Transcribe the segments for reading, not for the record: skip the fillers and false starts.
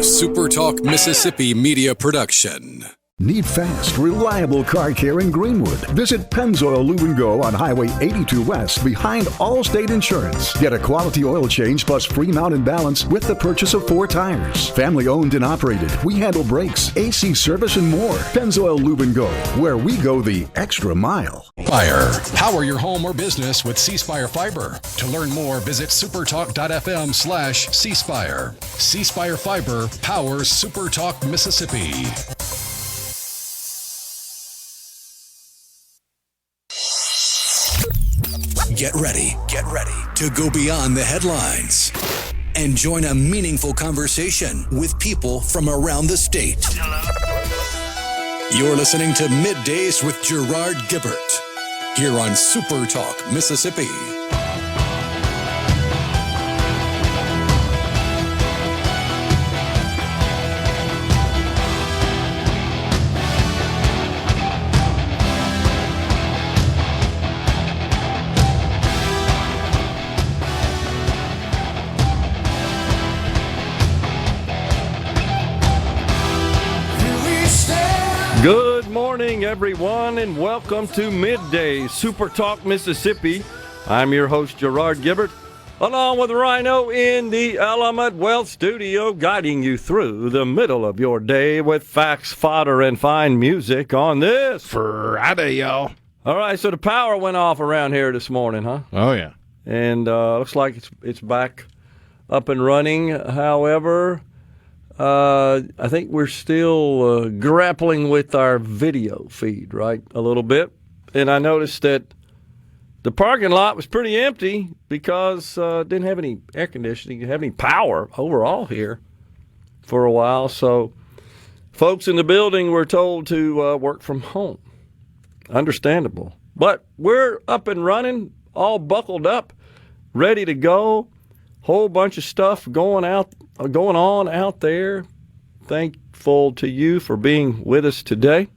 SuperTalk Mississippi media production. Need fast, reliable car care in Greenwood? Visit Pennzoil Lube & Go on Highway 82 West behind Allstate Insurance. Get a quality oil change plus free mount and balance with the purchase of 4 tires. Family owned and operated. We handle brakes, AC service, and more. Pennzoil Lube & Go, where we go the extra mile. Fire. Power your home or business with C-Spire Fiber. To learn more, visit supertalk.fm/C-Spire. C-Spire Fiber powers SuperTalk Mississippi. Get ready to go beyond the headlines and join a meaningful conversation with people from around the state. You're listening to MidDays with Gerard Gibert here on SuperTalk Mississippi. Good morning, everyone, and welcome to MidDays, SuperTalk Mississippi. I'm your host, Gerard Gibert, along with Rhino in the Element Wealth Studio, guiding you through the middle of your day with facts, fodder, and fine music on this Friday, y'all. All right, so the power went off around here this morning, huh? Oh, yeah. And looks like it's back up and running. However, I think we're still grappling with our video feed, right, a little bit. And I noticed that the parking lot was pretty empty because it didn't have any air conditioning, didn't have any power overall here for a while. So folks in the building were told to work from home. Understandable. But we're up and running, all buckled up, ready to go. Whole bunch of stuff going on out there. Thankful to you for being with us today.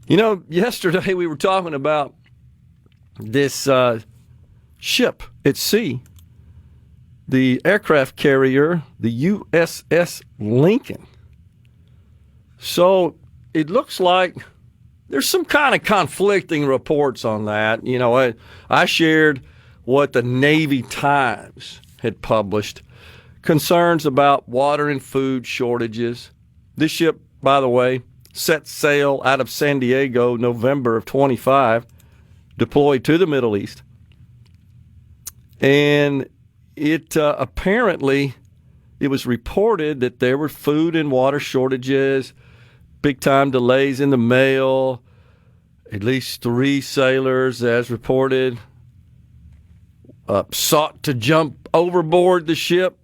You know, yesterday we were talking about this ship at sea, the aircraft carrier, the USS Lincoln. So it looks like there's some kind of conflicting reports on that. You know, I shared what the Navy Times had published, concerns about water and food shortages. This ship, by the way, set sail out of San Diego November of 25, deployed to the Middle East. And it apparently, it was reported that there were food and water shortages, big-time delays in the mail, at least 3 sailors, as reported, sought to jump overboard the ship,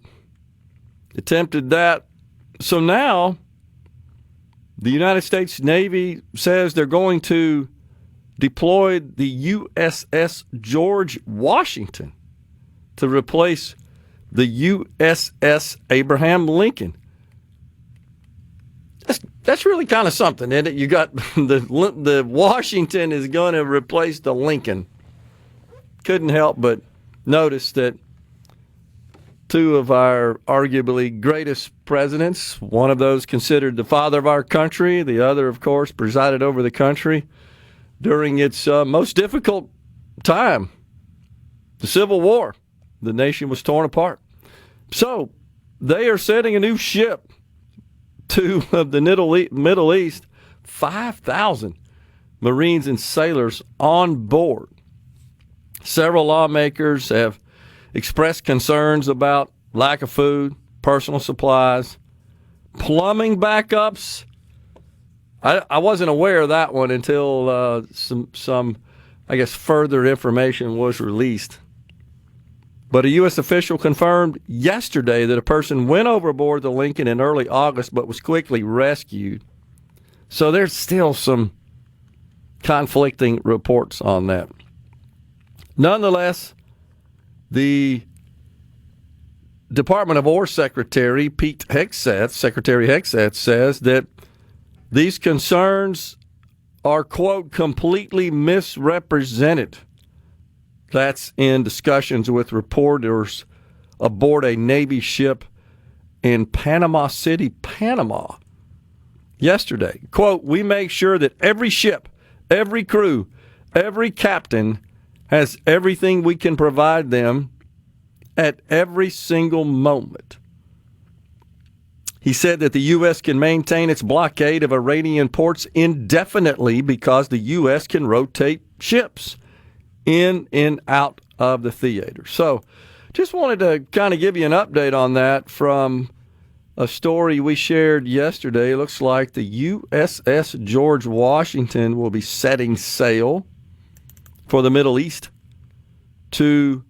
attempted that. So now the United States Navy says they're going to deploy the USS George Washington to replace the USS Abraham Lincoln. That's really kind of something, isn't it? You got the Washington is going to replace the Lincoln. Couldn't help but notice that 2 of our arguably greatest presidents, one of those considered the father of our country, the other, of course, presided over the country during its most difficult time, the Civil War. The nation was torn apart. So they are sending a new ship to the Middle East, 5,000 Marines and sailors on board. Several lawmakers have expressed concerns about lack of food, personal supplies, plumbing backups. I wasn't aware of that one until some, I guess, further information was released. But a U.S. official confirmed yesterday that a person went overboard the Lincoln in early August but was quickly rescued. So there's still some conflicting reports on that. Nonetheless, the Department of War Secretary Secretary Hegseth says that these concerns are, quote, completely misrepresented. That's in discussions with reporters aboard a Navy ship in Panama City, Panama, yesterday. Quote, "We make sure that every ship, every crew, every captain has everything we can provide them at every single moment." He said that the U.S. can maintain its blockade of Iranian ports indefinitely because the U.S. can rotate ships in and out of the theater. So just wanted to kind of give you an update on that from a story we shared yesterday. It looks like the USS George Washington will be setting sail for the Middle East to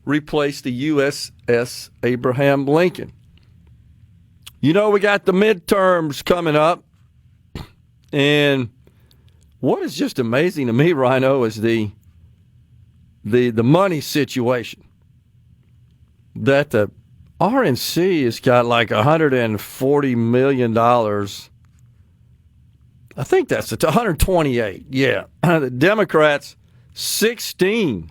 replace the USS Abraham Lincoln. You know, we got the midterms coming up, and what is just amazing to me, Rhino, is the money situation. That the RNC has got like $140 million. I think that's it, 128. Yeah. The Democrats, $16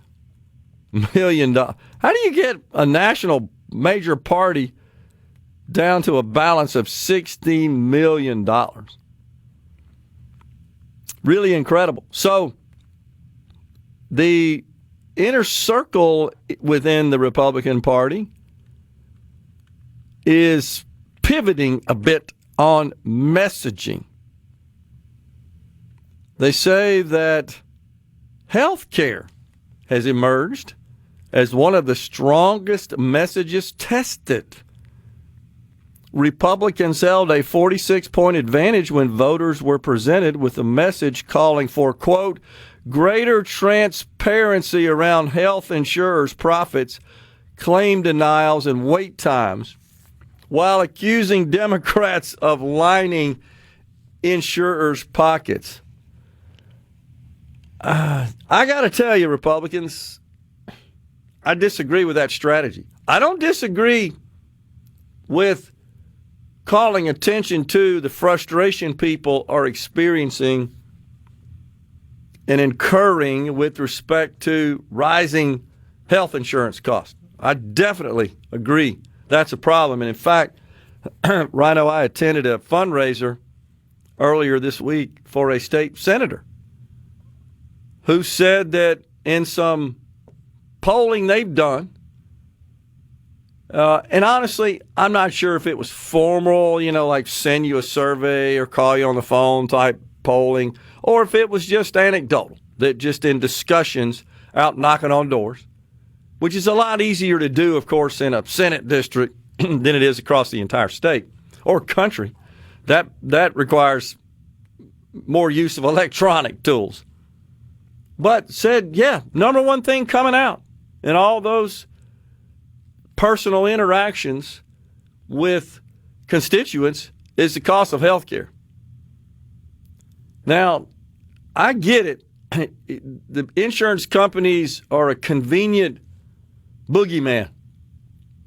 million. How do you get a national major party down to a balance of $16 million? Really incredible. So the inner circle within the Republican Party is pivoting a bit on messaging. They say that health care has emerged as one of the strongest messages tested. Republicans held a 46-point advantage when voters were presented with a message calling for, quote, greater transparency around health insurers' profits, claim denials, and wait times, while accusing Democrats of lining insurers' pockets. I got to tell you, Republicans, I disagree with that strategy. I don't disagree with calling attention to the frustration people are experiencing and incurring with respect to rising health insurance costs. I definitely agree that's a problem. And in fact, Rhino, I attended a fundraiser earlier this week for a state senator who said that in some polling they've done, and honestly, I'm not sure if it was formal, like send you a survey or call you on the phone type polling, or if it was just anecdotal, that just in discussions out knocking on doors, which is a lot easier to do, of course, in a Senate district than it is across the entire state or country. That requires more use of electronic tools. But said, yeah, number one thing coming out in all those personal interactions with constituents is the cost of health care. Now, I get it. The insurance companies are a convenient boogeyman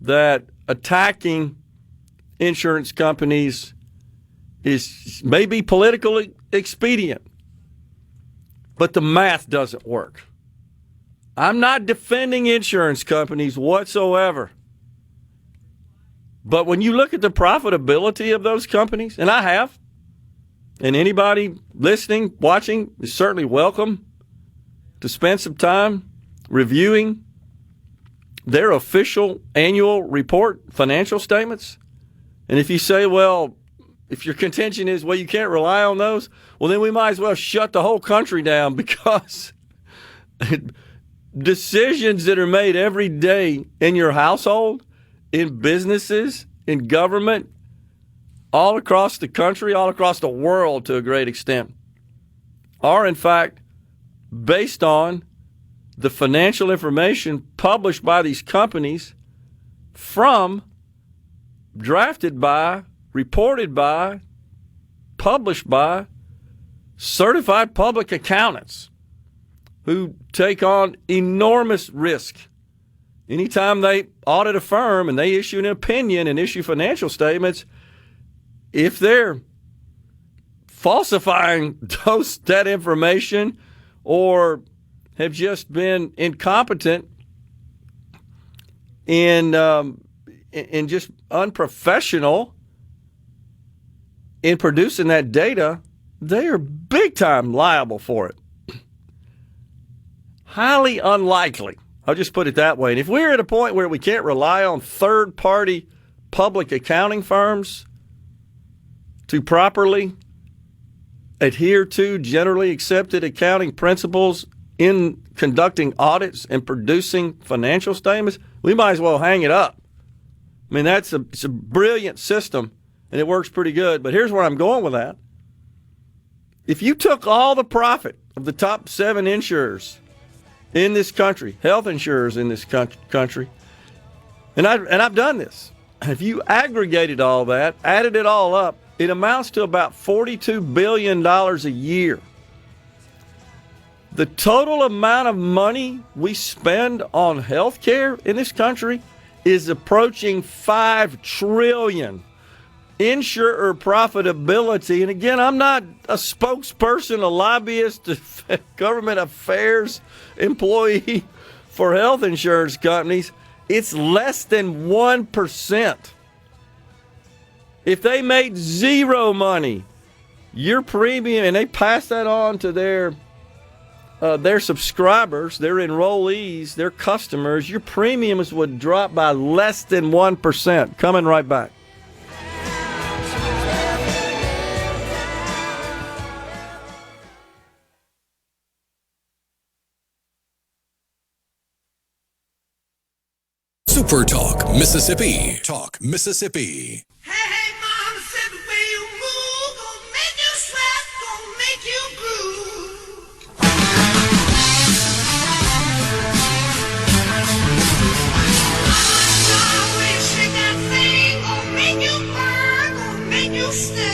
that attacking insurance companies is maybe politically expedient, but the math doesn't work. I'm not defending insurance companies whatsoever. But when you look at the profitability of those companies, and I have, and anybody listening, watching is certainly welcome to spend some time reviewing their official annual report financial statements. And if you say, well, if your contention is, well, you can't rely on those, well, then we might as well shut the whole country down, because decisions that are made every day in your household, in businesses, in government, all across the country, all across the world to a great extent, are in fact based on the financial information published by these companies from, drafted by, reported by, published by certified public accountants who take on enormous risk. Anytime they audit a firm and they issue an opinion and issue financial statements, if they're falsifying that information or have just been incompetent in and just unprofessional in producing that data, they are big time liable for it. Highly unlikely. I'll just put it that way. And if we're at a point where we can't rely on third-party public accounting firms to properly adhere to generally accepted accounting principles in conducting audits and producing financial statements, we might as well hang it up. I mean, it's a brilliant system, and it works pretty good. But here's where I'm going with that. If you took all the profit of the top 7 insurers in this country, health insurers in this country, and I've done this, if you aggregated all that, added it all up, it amounts to about $42 billion a year. The total amount of money we spend on health care in this country is approaching $5 trillion. Insurer profitability, and again, I'm not a spokesperson, a lobbyist, a government affairs employee for health insurance companies. It's less than 1%. If they made zero money, your premium, and they pass that on to their subscribers, their enrollees, their customers, your premiums would drop by less than 1%. Coming right back. SuperTalk Mississippi. Talk Mississippi. Hey, mama said the way you move gonna make you sweat, gonna make you groove. The way you shake that thing gonna make you burn, gonna make you stay.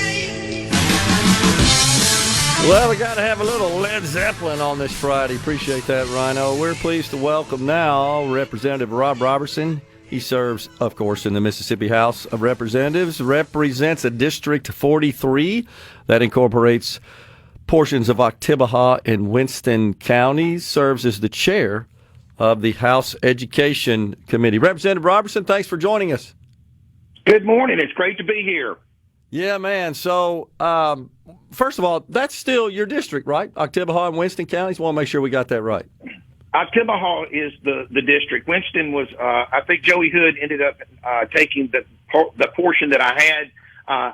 Well, we got to have a little Led Zeppelin on this Friday. Appreciate that, Rhino. We're pleased to welcome now Representative Rob Roberson. He serves, of course, in the Mississippi House of Representatives, represents a District 43 that incorporates portions of Oktibbeha and Winston counties, serves as the chair of the House Education Committee. Representative Roberson, thanks for joining us. Good morning. It's great to be here. Yeah, man. So, first of all, that's still your district, right? Oktibbeha and Winston counties. Want to make sure we got that right. Oktibbeha is the district. Winston was, I think Joey Hood ended up taking the portion that I had.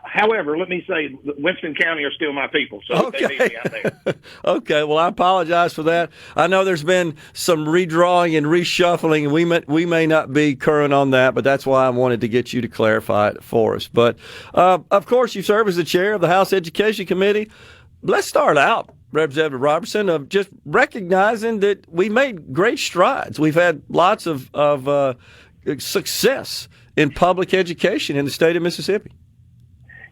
However, let me say, Winston County are still my people, so okay. They need me out there. Okay, well, I apologize for that. I know there's been some redrawing and reshuffling, and we may not be current on that, but that's why I wanted to get you to clarify it for us. But, of course, you serve as the chair of the House Education Committee. Let's start out, Representative Robertson, of just recognizing that we made great strides. We've had lots of success in public education in the state of Mississippi.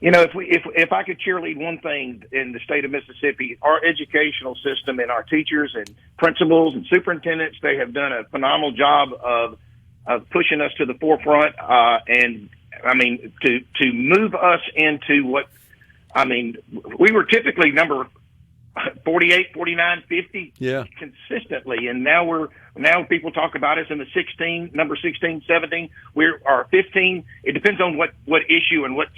You know, if I could cheerlead one thing in the state of Mississippi, our educational system and our teachers and principals and superintendents, they have done a phenomenal job of pushing us to the forefront. And I mean, to move us into what, I mean, we were typically number 48, 49, 50 consistently. And now people talk about us in the number 16, 17. Our 15. It depends on what issue and what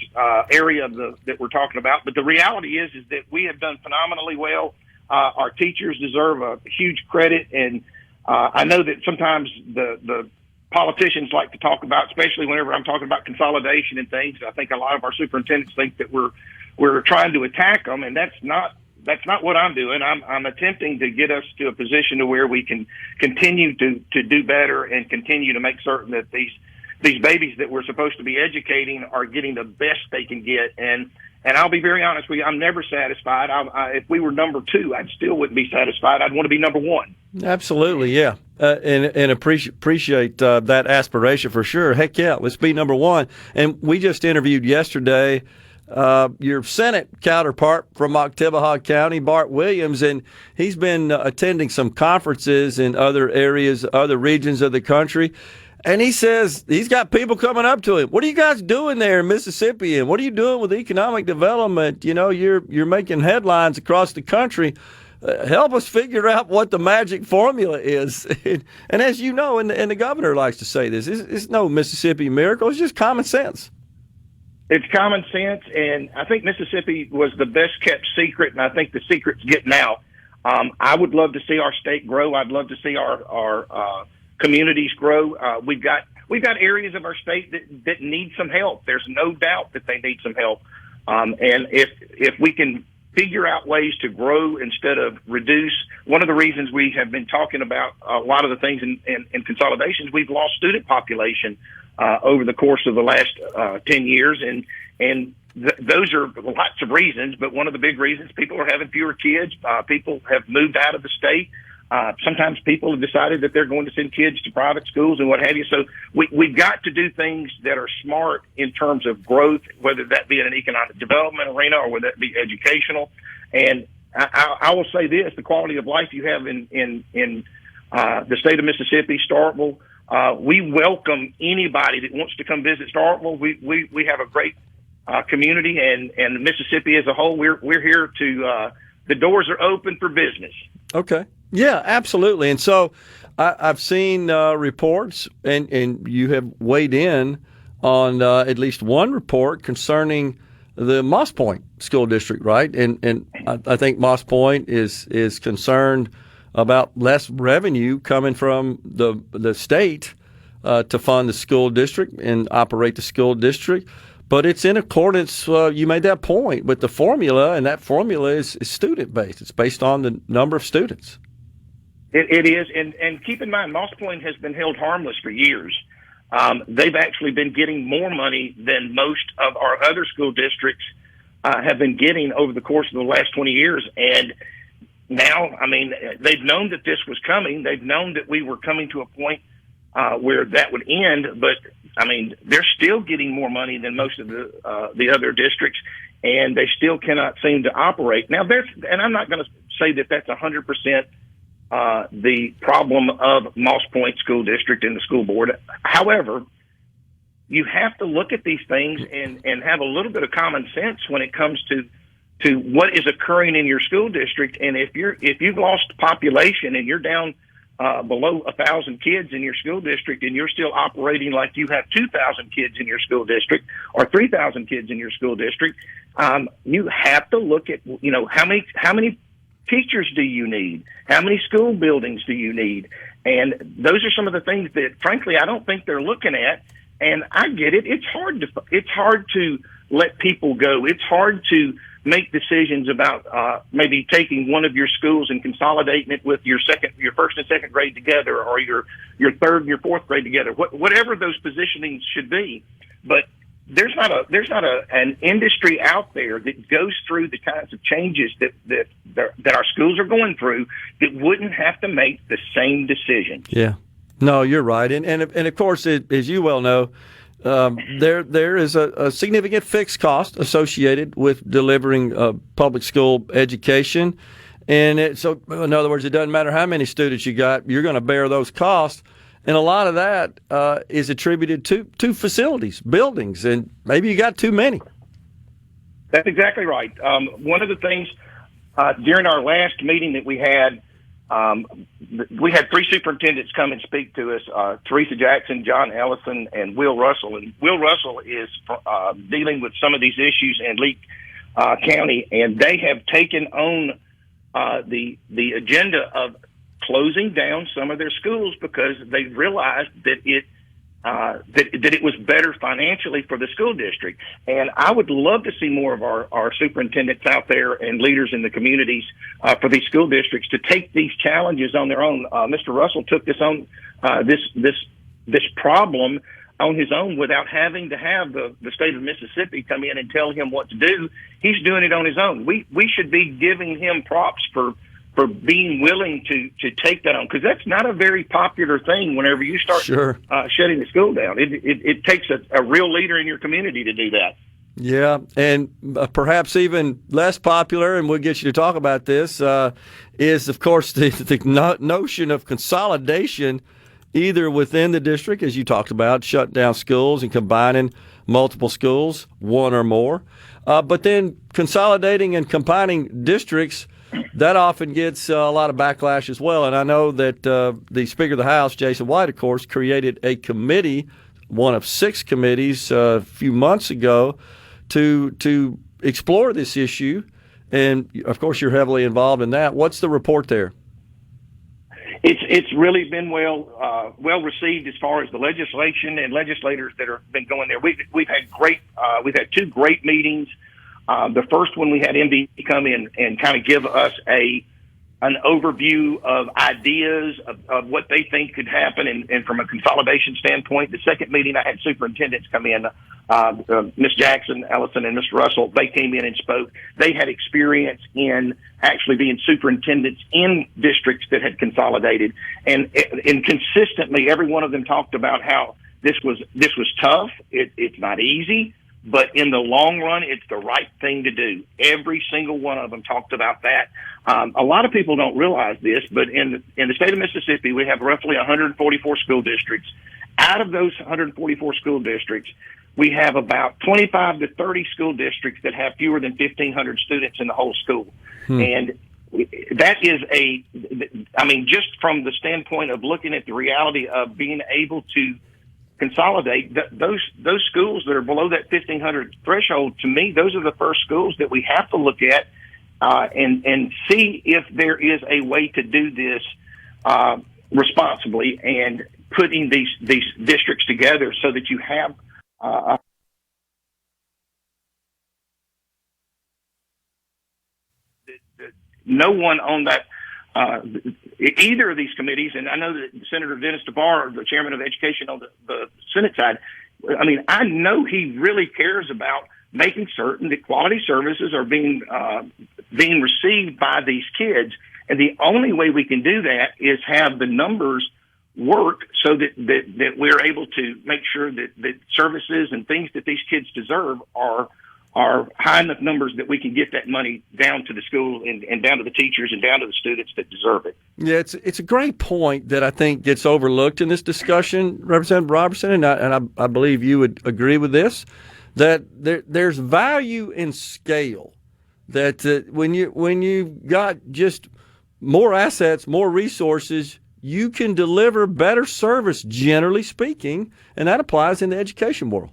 area that we're talking about. But the reality is that we have done phenomenally well. Our teachers deserve a huge credit. And I know that sometimes the politicians like to talk about, especially whenever I'm talking about consolidation and things. I think a lot of our superintendents think that we're trying to attack them, and that's not what I'm doing. I'm attempting to get us to a position to where we can continue to do better and continue to make certain that these babies that we're supposed to be educating are getting the best they can get. And I'll be very honest with you, I'm never satisfied. If we were number 2, I still wouldn't be satisfied. I'd want to be number 1. Absolutely, yeah. And appreciate that aspiration for sure. Heck yeah, let's be number 1. And we just interviewed yesterday your Senate counterpart from Oktibbeha County, Bart Williams, and he's been attending some conferences in other areas, other regions of the country. And he says he's got people coming up to him. What are you guys doing there in Mississippi? And what are you doing with economic development? You know, you're making headlines across the country. help us figure out what the magic formula is. And as you know, and the governor likes to say this, it's no Mississippi miracle. It's just common sense. It's common sense, and I think Mississippi was the best kept secret, and I think the secret's getting out. I would love to see our state grow. I'd love to see our communities grow. We've got areas of our state that need some help. There's no doubt that they need some help. And if we can figure out ways to grow instead of reduce, one of the reasons we have been talking about a lot of the things in consolidations, we've lost student population over the course of the last 10 years, and those are lots of reasons. But one of the big reasons, people are having fewer kids. People have moved out of the state. Sometimes people have decided that they're going to send kids to private schools and what have you. So we've got to do things that are smart in terms of growth, whether that be in an economic development arena or whether that be educational. And I will say this: the quality of life you have in the state of Mississippi, Starkville. We welcome anybody that wants to come visit Starkville. We have a great community, and Mississippi as a whole. We're here to. The doors are open for business. Okay. Yeah, absolutely. And so I've seen reports, and you have weighed in on at least one report concerning the Moss Point School District, right? And I think Moss Point is concerned about less revenue coming from the state to fund the school district and operate the school district. But it's in accordance, you made that point, with the formula, and that formula is student-based. It's based on the number of students. It is, and keep in mind, Moss Point has been held harmless for years. They've actually been getting more money than most of our other school districts have been getting over the course of the last 20 years. And now, I mean, they've known that this was coming. They've known that we were coming to a point where that would end. But, I mean, they're still getting more money than most of the other districts, and they still cannot seem to operate. Now, and I'm not going to say that that's 100% the problem of Moss Point School District and the school board. However, you have to look at these things and have a little bit of common sense when it comes to what is occurring in your school district. And if you've lost population and you're down below 1,000 kids in your school district, and you're still operating like you have 2,000 kids in your school district or 3,000 kids in your school district, you have to look at, how many teachers do you need? How many school buildings do you need? And those are some of the things that, frankly, I don't think they're looking at. And I get it. It's hard to let people go. It's hard to make decisions about maybe taking one of your schools and consolidating it with your first and second grade together, or your third and your fourth grade together. Whatever those positionings should be, but there's not an industry out there that goes through the kinds of changes that our schools are going through that wouldn't have to make the same decision. Yeah, no, you're right, and of course, as you well know, there is a significant fixed cost associated with delivering public school education, and so in other words, it doesn't matter how many students you got, you're going to bear those costs. And a lot of that is attributed to facilities, buildings, and maybe you got too many. That's exactly right. One of the things during our last meeting that we had three superintendents come and speak to us, Teresa Jackson, John Ellison, and Will Russell. And Will Russell is dealing with some of these issues in Lee County, and they have taken on the agenda of closing down some of their schools because they realized that it was better financially for the school district. And I would love to see more of our superintendents out there and leaders in the communities for these school districts to take these challenges on their own. Mr. Russell took this on this problem on his own without having to have the state of Mississippi come in and tell him what to do. He's doing it on his own. We should be giving him props for being willing to take that on, because that's not a very popular thing whenever you start shutting the school down. It takes a real leader in your community to do that. Yeah, and perhaps even less popular, and we'll get you to talk about this, is, of course, the notion of consolidation, either within the district, as you talked about, shut down schools and combining multiple schools, one or more, but then consolidating and combining districts that often gets a lot of backlash as well. And I know that the Speaker of the House, Jason White, of course, created a committee, one of 6 committees a few months ago, to explore this issue. And, of course, you're heavily involved in that. What's the report there? It's really been well received as far as the legislation and legislators that have been going there. We've had 2 great meetings. The first one, we had MD come in and kind of give us an overview of ideas of what they think could happen and from a consolidation standpoint. The second meeting, I had superintendents come in, Ms. Jackson, Ellison, and Mr. Russell. They came in and spoke. They had experience in actually being superintendents in districts that had consolidated, and consistently every one of them talked about how this was tough. It's not easy, but in the long run, it's the right thing to do. Every single one of them talked about that. A lot of people don't realize this, but in the state of Mississippi, we have roughly 144 school districts. Out of those 144 school districts, we have about 25 to 30 school districts that have fewer than 1,500 students in the whole school. And that is just from the standpoint of looking at the reality of being able to consolidate those schools that are below that 1,500 threshold, to me, those are the first schools that we have to look at and see if there is a way to do this responsibly and putting these districts together so that you have no one on that either of these committees, and I know that Senator Dennis DeBar, the chairman of education on the Senate side, I know he really cares about making certain that quality services are being received by these kids. And the only way we can do that is have the numbers work so that we're able to make sure that services and things that these kids deserve are high enough numbers that we can get that money down to the school and down to the teachers and down to the students that deserve it. Yeah, it's a great point that I think gets overlooked in this discussion, Representative Roberson, and I believe you would agree with this, that there's value in scale, that when you got just more assets, more resources, you can deliver better service, generally speaking, and that applies in the education world.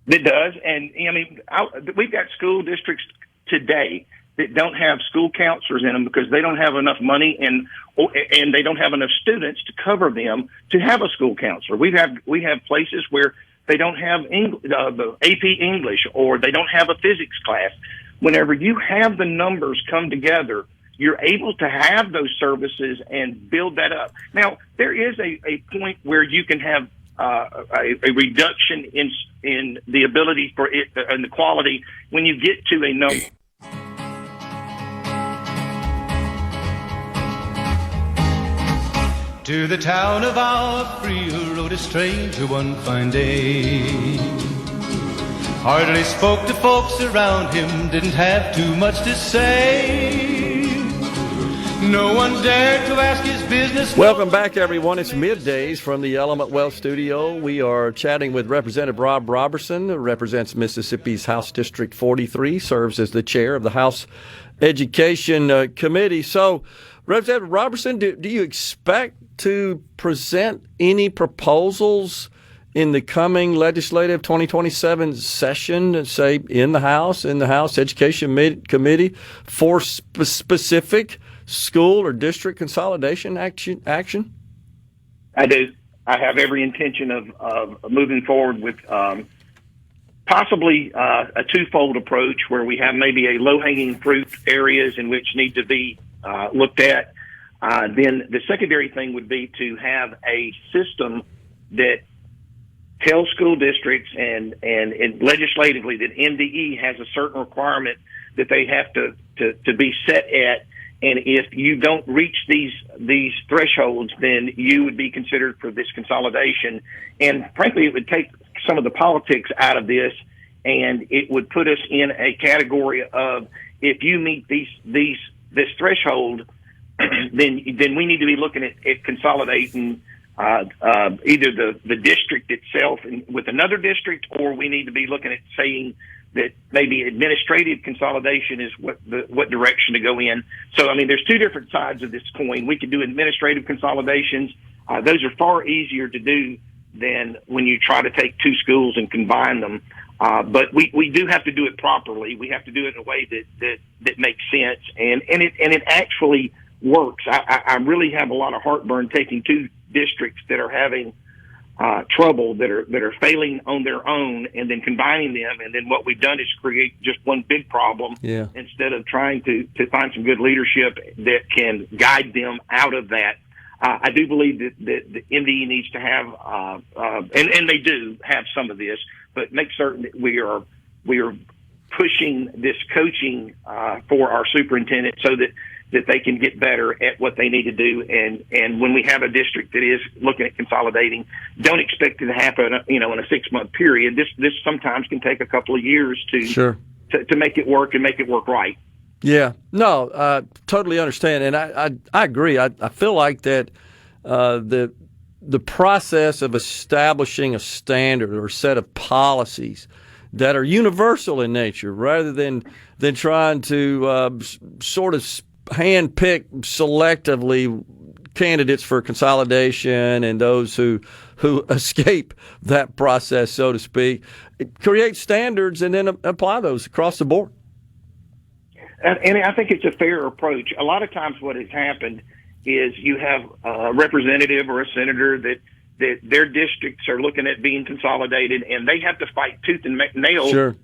It does, and we've got school districts today that don't have school counselors in them because they don't have enough money and they don't have enough students to cover them to have a school counselor. We have places where they don't have the AP English, or they don't have a physics class. Whenever you have the numbers come together, you're able to have those services and build that up. Now, there is a point where you can have a reduction in the ability for it and the quality when you get to a number. To the town of our Freer rode a stranger one fine day. Hardly spoke to folks around him, didn't have too much to say. No one dared to ask his business. Welcome back, everyone. It's Middays from the Element Wealth Studio. We are chatting with Representative Rob Roberson, who represents Mississippi's House District 43, serves as the chair of the House Education Committee. So, Representative Roberson, do you expect to present any proposals in the coming legislative 2027 session, say in the House Education Committee, for specific school or district consolidation action? I do. I have every intention of moving forward with possibly a twofold approach where we have maybe a low-hanging fruit areas in which need to be looked at. Then the secondary thing would be to have a system that tells school districts and legislatively that MDE has a certain requirement that they have to be set at. And if you don't reach these thresholds, then you would be considered for this consolidation. And frankly, it would take some of the politics out of this, and it would put us in a category of, if you meet this threshold, then we need to be looking at consolidating either the district itself with another district, or we need to be looking at saying that maybe administrative consolidation is what direction to go in. So, I mean, there's two different sides of this coin. We could do administrative consolidations. Those are far easier to do than when you try to take two schools and combine them. But we do have to do it properly. We have to do it in a way that makes sense, and it actually works. I really have a lot of heartburn taking two districts that are having trouble, that are failing on their own, and then combining them. And then what we've done is create just one big problem instead of trying to find some good leadership that can guide them out of that. I do believe that the MDE needs to have, and they do have some of this, but make certain that we are pushing this coaching for our superintendent so that they can get better at what they need to do. And when we have a district that is looking at consolidating, don't expect it to happen, in a 6-month period. This sometimes can take a couple of years to make it work and make it work right. Yeah, no, totally understand, and I agree. I feel like that the process of establishing a standard or set of policies that are universal in nature, rather than trying to sort of handpick selectively candidates for consolidation and those who escape that process, so to speak, create standards and then apply those across the board. And I think it's a fair approach. A lot of times what has happened is you have a representative or a senator that their districts are looking at being consolidated, and they have to fight tooth and nail to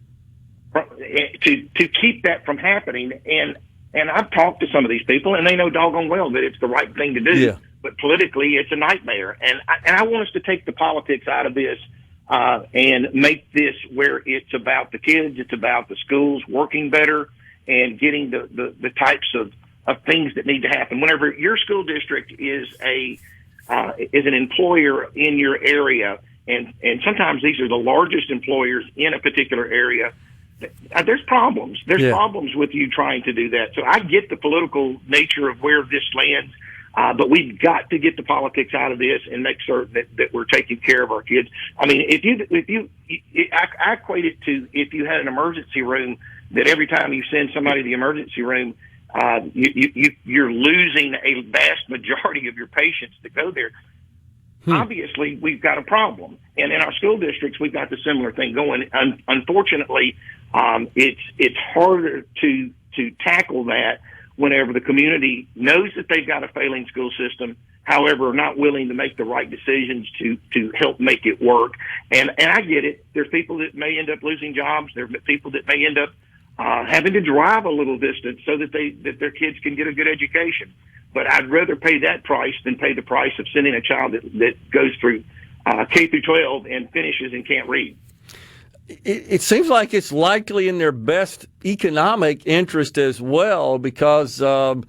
keep that from happening. And I've talked to some of these people, and they know doggone well that it's the right thing to do. Yeah. But politically, it's a nightmare. And I want us to take the politics out of this and make this where it's about the kids, it's about the schools working better, and getting the types of things that need to happen. Whenever your school district is an employer in your area, and sometimes these are the largest employers in a particular area, there's problems. There's problems with you trying to do that. So I get the political nature of where this lands, but we've got to get the politics out of this and make certain that we're taking care of our kids. I mean, I equate it to if you had an emergency room, that every time you send somebody to the emergency room, you're losing a vast majority of your patients that go there. Obviously, we've got a problem. And in our school districts, we've got the similar thing going. Unfortunately, it's harder to tackle that whenever the community knows that they've got a failing school system, however, are not willing to make the right decisions to help make it work. And I get it. There's people that may end up losing jobs. There are people that may end up having to drive a little distance so that their kids can get a good education. But I'd rather pay that price than pay the price of sending a child that goes through K through 12 and finishes and can't read. It seems like it's likely in their best economic interest as well, because, of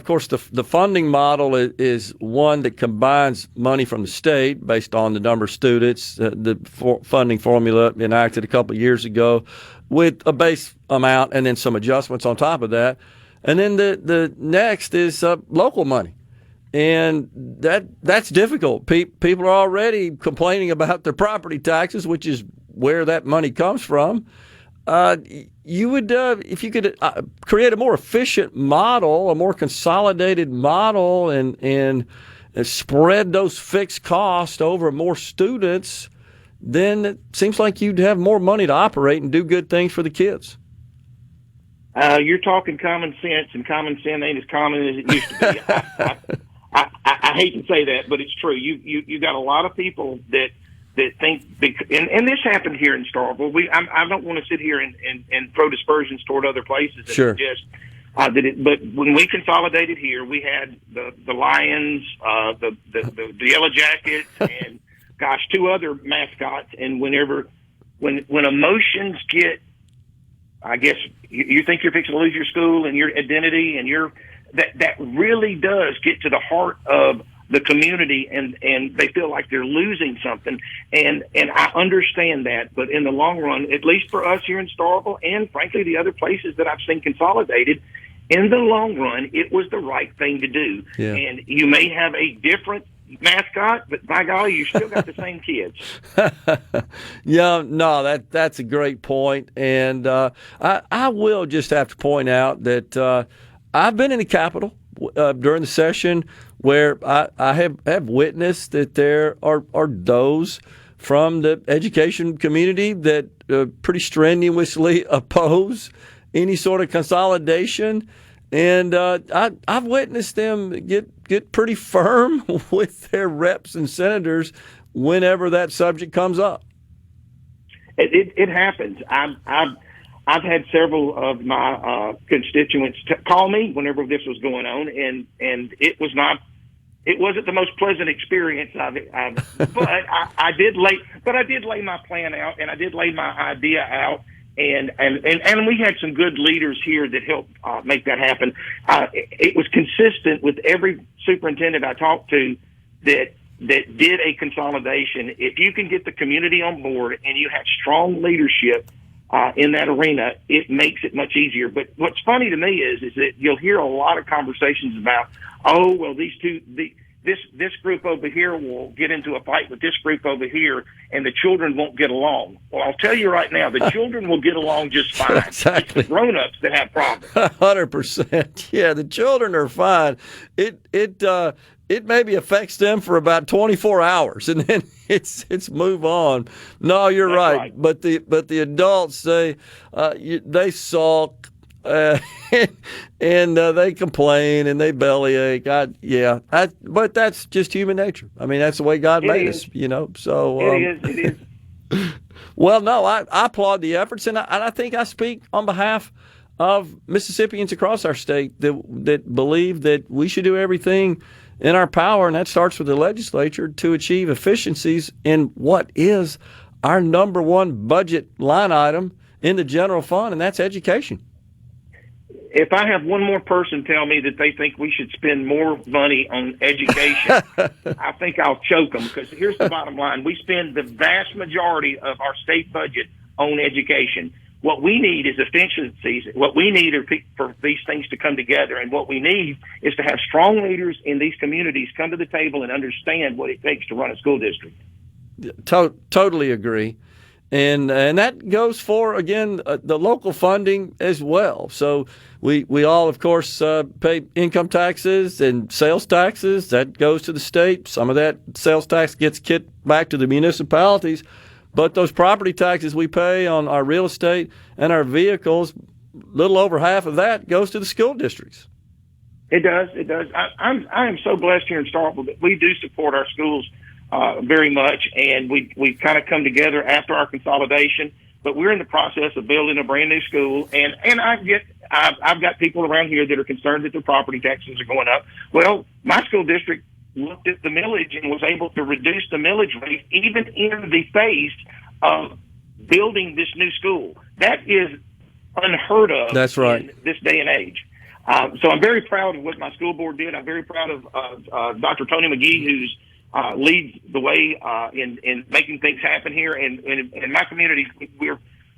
course, the funding model is one that combines money from the state based on the number of students, the funding formula enacted a couple of years ago, with a base amount and then some adjustments on top of that. And then the next is local money. And that's difficult. People are already complaining about their property taxes, which is where that money comes from. You would, if you could create a more efficient model, a more consolidated model, and spread those fixed costs over more students, then it seems like you'd have more money to operate and do good things for the kids. You're talking common sense, and common sense ain't as common as it used to be. I hate to say that, but it's true. You got a lot of people that think, and this happened here in Starkville. I don't want to sit here and throw dispersions toward other places and suggest but when we consolidated here, we had the Lions, the Yellow Jackets, and gosh, two other mascots. And when emotions get, I guess you think you're fixing to lose your school and your identity, and that really does get to the heart of the community, and they feel like they're losing something. And I understand that, but in the long run, at least for us here in Starkville, and frankly the other places that I've seen consolidated, in the long run, it was the right thing to do. Yeah. And you may have a different mascot, but by golly, you still got the same kids. Yeah, no, that's a great point. And I will just have to point out that I've been in the Capitol during the session where I have witnessed that there are those from the education community that pretty strenuously oppose any sort of consolidation. And I've witnessed them get pretty firm with their reps and senators whenever that subject comes up. It happens. I've had several of my constituents call me whenever this was going on, and it wasn't the most pleasant experience. But I did lay my plan out, and I did lay my idea out. And we had some good leaders here that helped make that happen. It was consistent with every superintendent I talked to that did a consolidation. If you can get the community on board and you have strong leadership in that arena, it makes it much easier. But what's funny to me is that you'll hear a lot of conversations about, oh, well, this group over here will get into a fight with this group over here, and the children won't get along. Well, I'll tell you right now, the children will get along just fine. Exactly. It's the grown-ups that have problems. 100%. Yeah, the children are fine. It maybe affects them for about 24 hours, and then it's move on. No, you're right. But the adults, they sulk. And they complain and they bellyache. But that's just human nature. I mean, that's the way God made us, So it is. Well, no, I applaud the efforts, and I think I speak on behalf of Mississippians across our state that believe that we should do everything in our power, and that starts with the legislature, to achieve efficiencies in what is our number one budget line item in the general fund, and that's education. If I have one more person tell me that they think we should spend more money on education, I think I'll choke them, because here's the bottom line. We spend the vast majority of our state budget on education. What we need is efficiencies. What we need are for these things to come together, and what we need is to have strong leaders in these communities come to the table and understand what it takes to run a school district. Totally agree. And that goes for, again, the local funding as well. So we all, of course, pay income taxes and sales taxes. That goes to the state. Some of that sales tax gets kicked back to the municipalities. But those property taxes we pay on our real estate and our vehicles, little over half of that goes to the school districts. It does. I am so blessed here in Starkville that we do support our schools very much, and we've kind of come together after our consolidation. But we're in the process of building a brand new school, and I've got people around here that are concerned that their property taxes are going up. Well, my school district looked at the millage and was able to reduce the millage rate even in the phase of building this new school. That is unheard of. That's right. In this day and age. So I'm very proud of what my school board did. I'm very proud of Dr. Tony McGee, who's leads the way in making things happen here. And in my community,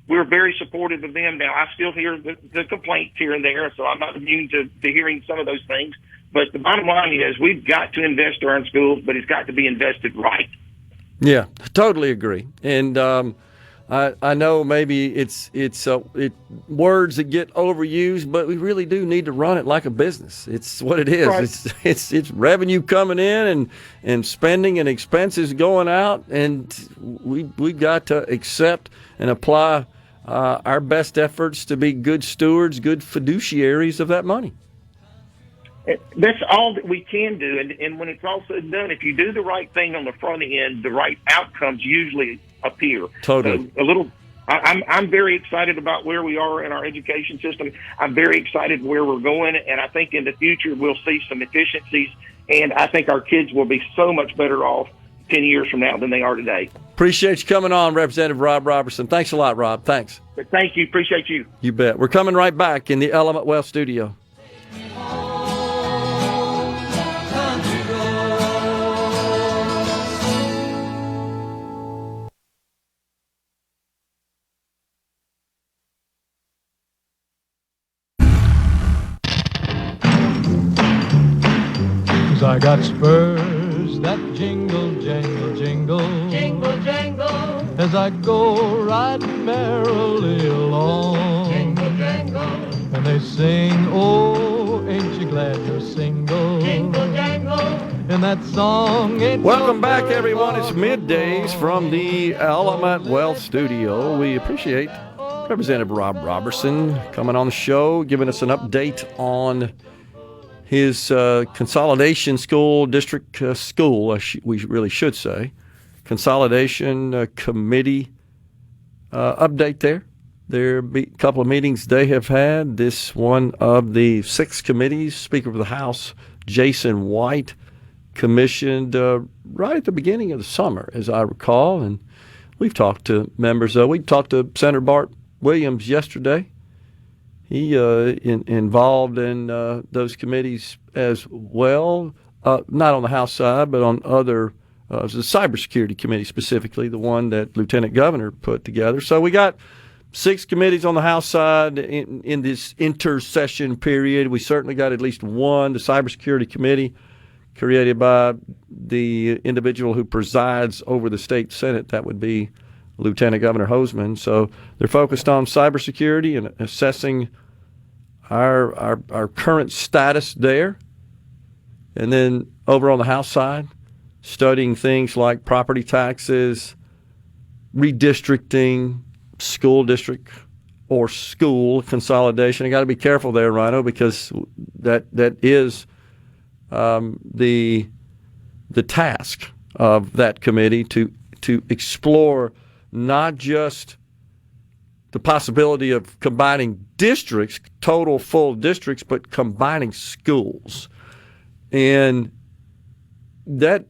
we're very supportive of them. Now, I still hear the complaints here and there, so I'm not immune to hearing some of those things. But the bottom line is we've got to invest in our schools, but it's got to be invested right. Yeah, totally agree. And I know maybe it's words that get overused, but we really do need to run it like a business. It's what it is. Right. It's revenue coming in and spending and expenses going out, and we got to accept and apply our best efforts to be good stewards, good fiduciaries of that money. That's all that we can do, and when it's all said and done, if you do the right thing on the front end, the right outcomes usually appear. Totally. So I'm very excited about where we are in our education system. I'm very excited where we're going, and I think in the future we'll see some efficiencies, and I think our kids will be so much better off 10 years from now than they are today. Appreciate you coming on, Representative Rob Roberson. Thanks a lot, Rob. Thanks. Thank you. Appreciate you. You bet. We're coming right back in the Element Wealth studio. I got spurs that jingle, jangle, jingle, jingle, jangle, as I go riding merrily along. Jingle, jangle, and they sing, oh, ain't you glad you're single? Jingle, jangle, and that song. Welcome back, everyone. It's Middays from the Element Wealth Studio. We appreciate Representative Rob Roberson coming on the show, giving us an update on his consolidation school district we really should say, consolidation committee update there. There be a couple of meetings they have had. This one of the 6 committees, Speaker of the House, Jason White, commissioned right at the beginning of the summer, as I recall. And we've talked to members we talked to Senator Bart Williams yesterday. He involved in those committees as well, not on the House side, but on other, the cybersecurity committee specifically, the one that Lieutenant Governor put together. So we got 6 committees on the House side in this intersession period. We certainly got at least one, the cybersecurity committee, created by the individual who presides over the state Senate. That would be Lieutenant Governor Hoseman. So they're focused on cybersecurity and assessing our current status there. And then over on the House side, studying things like property taxes, redistricting, school district or school consolidation. You got to be careful there, Rhino, because that is the task of that committee to explore not just the possibility of combining districts, total full districts, but combining schools. And that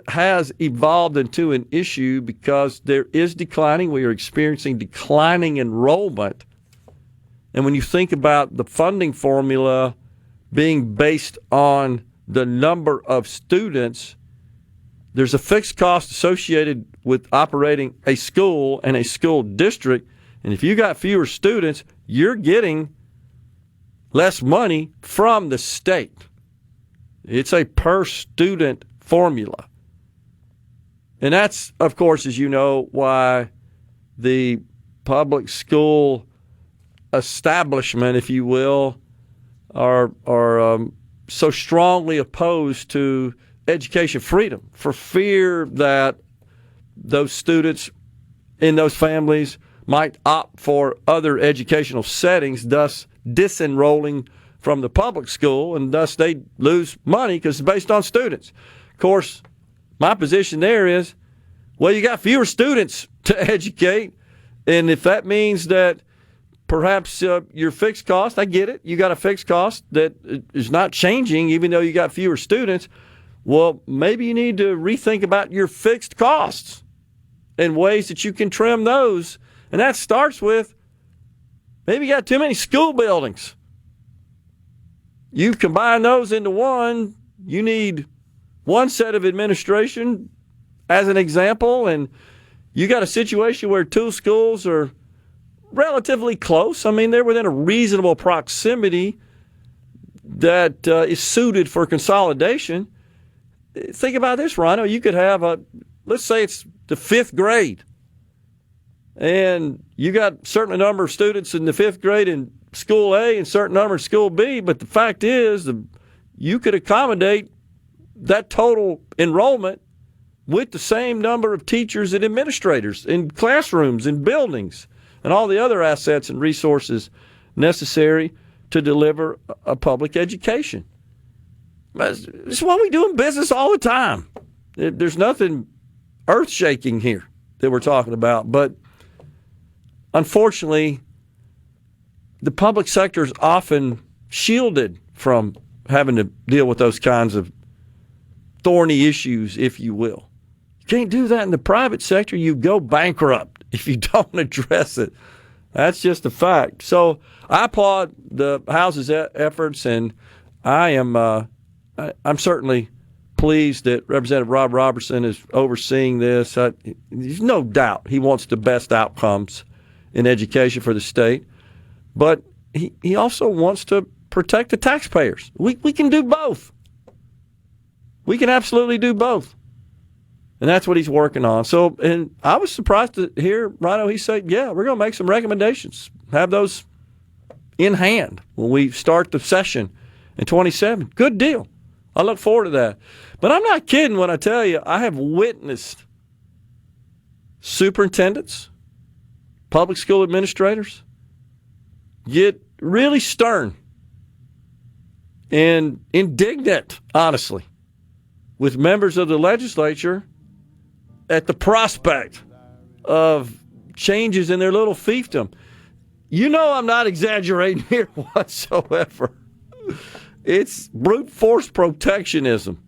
has evolved into an issue because we are experiencing declining enrollment. And when you think about the funding formula being based on the number of students, there's a fixed cost associated with operating a school and a school district. And if you got fewer students, you're getting less money from the state. It's a per student formula. And that's, of course, as you know, why the public school establishment, if you will, are so strongly opposed to education freedom, for fear that those students in those families might opt for other educational settings, thus disenrolling from the public school, and thus they lose money because it's based on students. Of course, my position there is, well, you got fewer students to educate, and if that means that perhaps your fixed cost, I get it, you got a fixed cost that is not changing even though you got fewer students, well, maybe you need to rethink about your fixed costs and ways that you can trim those. And that starts with maybe you got too many school buildings. You combine those into one, you need one set of administration as an example, and you got a situation where 2 schools are relatively close. I mean, they're within a reasonable proximity that is suited for consolidation. Think about this, Rhino. You could have let's say it's the 5th grade, and you got a certain number of students in the 5th grade in School A and a certain number in School B, but the fact is you could accommodate that total enrollment with the same number of teachers and administrators in classrooms and buildings and all the other assets and resources necessary to deliver a public education. It's what we do in business all the time. There's nothing earth-shaking here that we're talking about, but unfortunately, the public sector is often shielded from having to deal with those kinds of thorny issues, if you will. You can't do that in the private sector. You go bankrupt if you don't address it. That's just a fact. So I applaud the House's efforts, and I'm certainly pleased that Representative Rob Roberson is overseeing this. There's no doubt he wants the best outcomes in education for the state, but he also wants to protect the taxpayers. We can do both. We can absolutely do both. And that's what he's working on. So, and I was surprised to hear Rhino, he said, yeah, we're going to make some recommendations, have those in hand when we start the session in 27. Good deal. I look forward to that. But I'm not kidding when I tell you I have witnessed superintendents, public school administrators get really stern and indignant, honestly, with members of the legislature at the prospect of changes in their little fiefdom. You know I'm not exaggerating here whatsoever. It's brute force protectionism.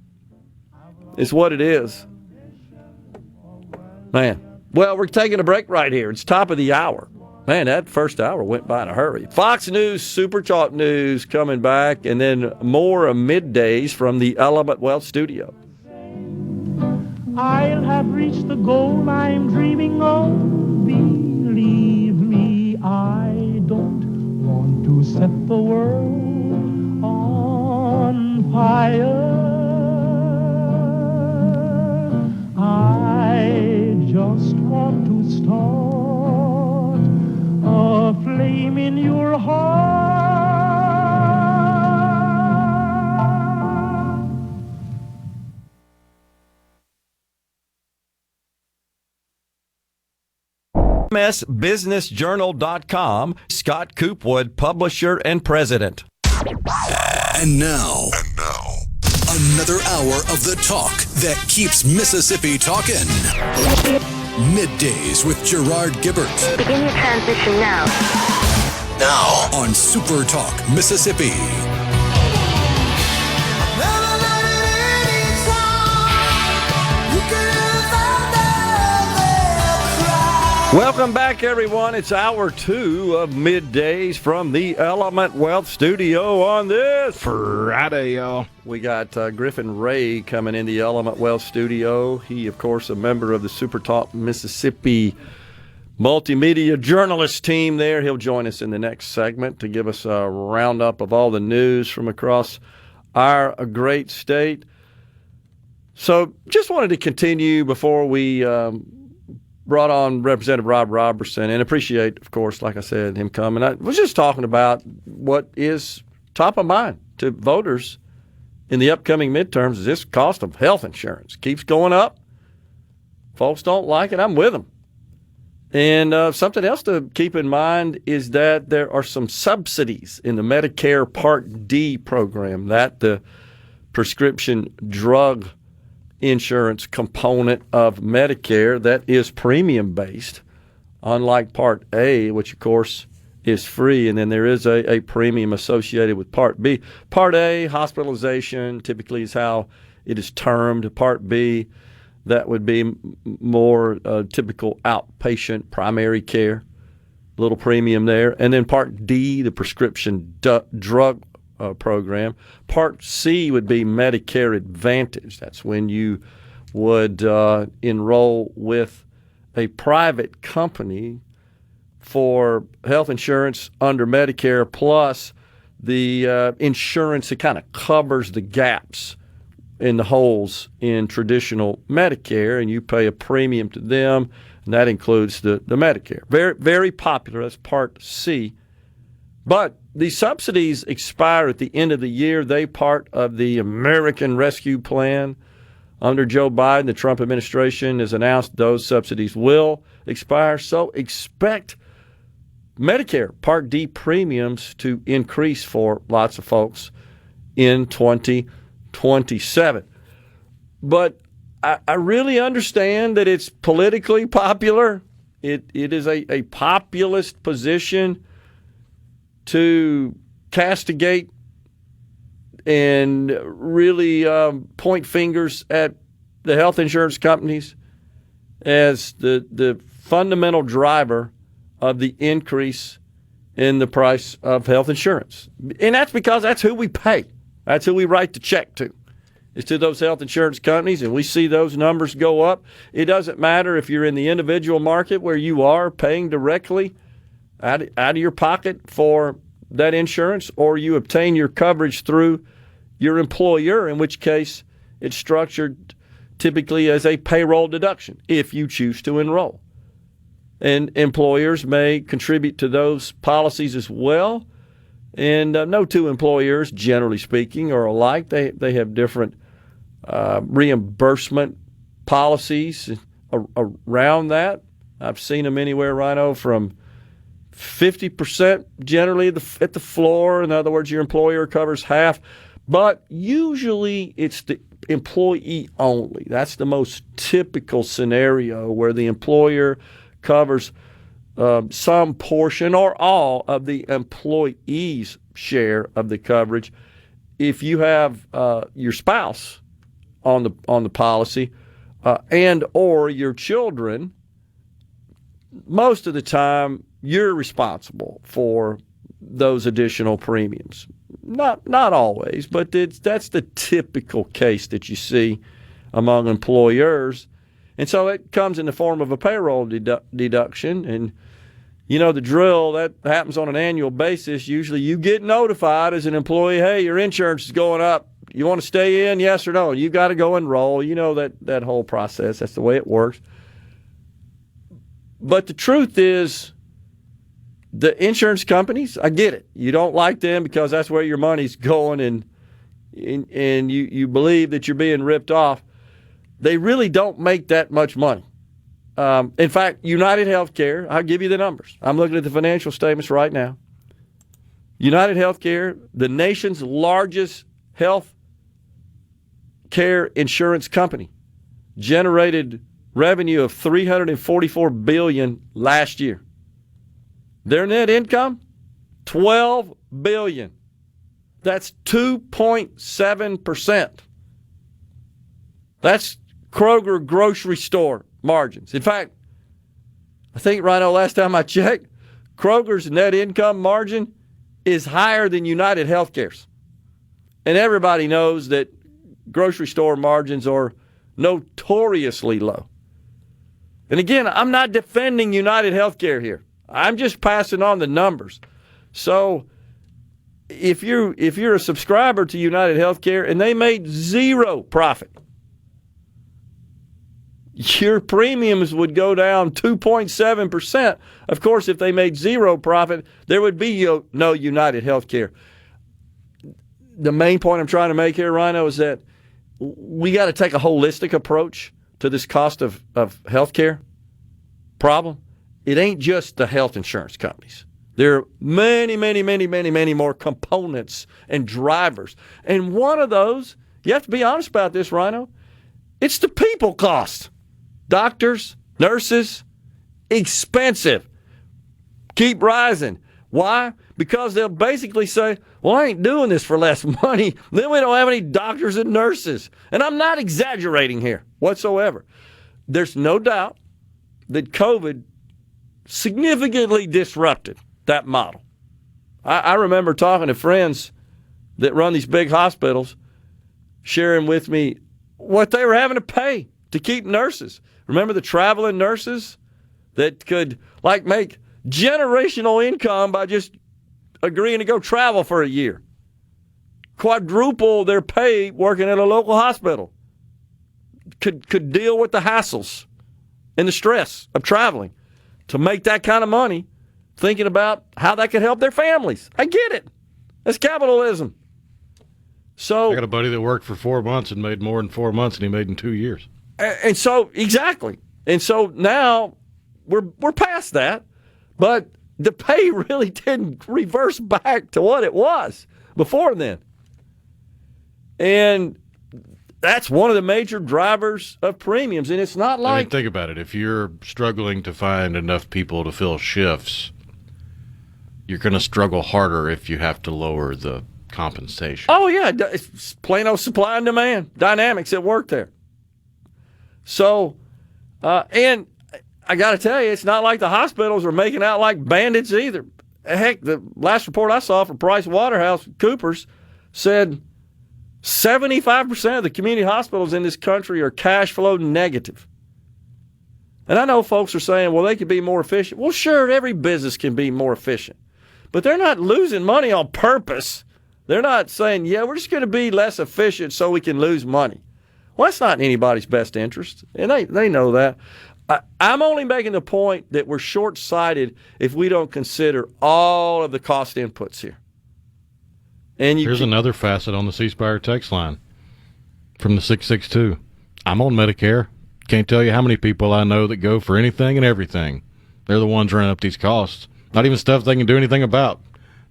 It's what it is. Man. Well, we're taking a break right here. It's top of the hour. Man, that first hour went by in a hurry. Fox News, SuperTalk News coming back, and then more middays from the Element Wealth Studio. I'll have reached the goal I'm dreaming of. Believe me, I don't want to set the world on fire. I just want to start a flame in your heart. MSBusinessJournal.com, Scott Coopwood, publisher and president. And now, another hour of the talk that keeps Mississippi talking. Middays with Gerard Gibert. Begin your transition now. Now on Super Talk Mississippi. Welcome back, everyone. It's hour 2 of Middays from the Element Wealth Studio on this Friday, y'all. We got Griffin Ray coming in the Element Wealth Studio. He, of course, a member of the SuperTalk Mississippi Multimedia Journalist team there. He'll join us in the next segment to give us a roundup of all the news from across our great state. So just wanted to continue before we brought on Representative Roberson, and appreciate, of course, like I said, him coming. I was just talking about what is top of mind to voters in the upcoming midterms is this cost of health insurance. Keeps going up. Folks don't like it. I'm with them. And something else to keep in mind is that there are some subsidies in the Medicare Part D program, that the prescription drug insurance component of Medicare that is premium-based, unlike Part A, which, of course, is free, and then there is a premium associated with Part B. Part A, hospitalization, typically is how it is termed. Part B, that would be more typical outpatient primary care, little premium there. And then Part D, the prescription drug program. Part C would be Medicare Advantage. That's when you would enroll with a private company for health insurance under Medicare, plus the insurance that kind of covers the gaps in the holes in traditional Medicare, and you pay a premium to them, and that includes the Medicare. Very, very popular. That's Part C. But the subsidies expire at the end of the year. They part of the American Rescue Plan. Under Joe Biden, the Trump administration has announced those subsidies will expire. So expect Medicare Part D premiums to increase for lots of folks in 2027. But I really understand that it's politically popular. It is a populist position to castigate and really point fingers at the health insurance companies as the fundamental driver of the increase in the price of health insurance. And that's because that's who we pay. That's who we write the check to. It's to those health insurance companies, and we see those numbers go up. It doesn't matter if you're in the individual market where you are paying directly out of your pocket for that insurance, or you obtain your coverage through your employer, in which case It's structured typically as a payroll deduction if you choose to enroll. And employers may contribute to those policies as well. And no two employers, generally speaking, are alike. They have different reimbursement policies around that. I've seen them anywhere, Rhino, from 50% generally at the floor. In other words, your employer covers half. But usually it's the employee only. That's the most typical scenario where the employer covers some portion or all of the employee's share of the coverage. If you have your spouse on the policy and or your children, most of the time you're responsible for those additional premiums. Not always, but that's the typical case that you see among employers. And so it comes in the form of a payroll deduction. And you know the drill, that happens on an annual basis. Usually you get notified as an employee, hey, your insurance is going up. You want to stay in, yes or no? You got to go enroll. You know that whole process. That's the way it works. But the truth is, the insurance companies, I get it. You don't like them because that's where your money's going, and you believe that you're being ripped off. They really don't make that much money. In fact, United Healthcare, I'll give you the numbers. I'm looking at the financial statements right now. United Healthcare, the nation's largest health care insurance company, generated revenue of $344 billion last year. Their net income, $12 billion. That's 2.7%. That's Kroger grocery store margins. In fact, I think, Rhino, last time I checked, Kroger's net income margin is higher than United Healthcare's. And everybody knows that grocery store margins are notoriously low. And again, I'm not defending United Healthcare here. I'm just passing on the numbers. So if you're a subscriber to United Healthcare and they made zero profit, your premiums would go down 2.7%. Of course, if they made zero profit, there would be no United Healthcare. The main point I'm trying to make here, Rhino, is that we got to take a holistic approach to this cost of healthcare problem. It ain't just the health insurance companies. There are many, many, many, many, many more components and drivers. And one of those, you have to be honest about this, Rhino, it's the people cost. Doctors, nurses, expensive. Keep rising. Why? Because they'll basically say, well, I ain't doing this for less money. Then we don't have any doctors and nurses. And I'm not exaggerating here whatsoever. There's no doubt that COVID significantly disrupted that model. I remember talking to friends that run these big hospitals, sharing with me what they were having to pay to keep nurses. Remember the traveling nurses that could make generational income by just agreeing to go travel for a year? Quadruple their pay working at a local hospital. Could deal with the hassles and the stress of traveling to make that kind of money, thinking about how that could help their families. I get it. That's capitalism. So I got a buddy that worked for 4 months and made more in 4 months than he made in 2 years. And so, exactly. And so now we're past that, but the pay really didn't reverse back to what it was before then. And that's one of the major drivers of premiums. And it's not like... think about it. If you're struggling to find enough people to fill shifts, you're going to struggle harder if you have to lower the compensation. Oh, yeah. It's plain old supply and demand dynamics at work there. So, and I got to tell you, it's not like the hospitals are making out like bandits either. Heck, the last report I saw from PricewaterhouseCoopers said 75% of the community hospitals in this country are cash flow negative. And I know folks are saying, well, they could be more efficient. Well, sure, every business can be more efficient. But they're not losing money on purpose. They're not saying, yeah, we're just going to be less efficient so we can lose money. Well, that's not in anybody's best interest, and they know that. I'm only making the point that we're short-sighted if we don't consider all of the cost inputs here. And here's another facet on the C Spire text line from the 662. I'm on Medicare. Can't tell you how many people I know that go for anything and everything. They're the ones running up these costs. Not even stuff they can do anything about.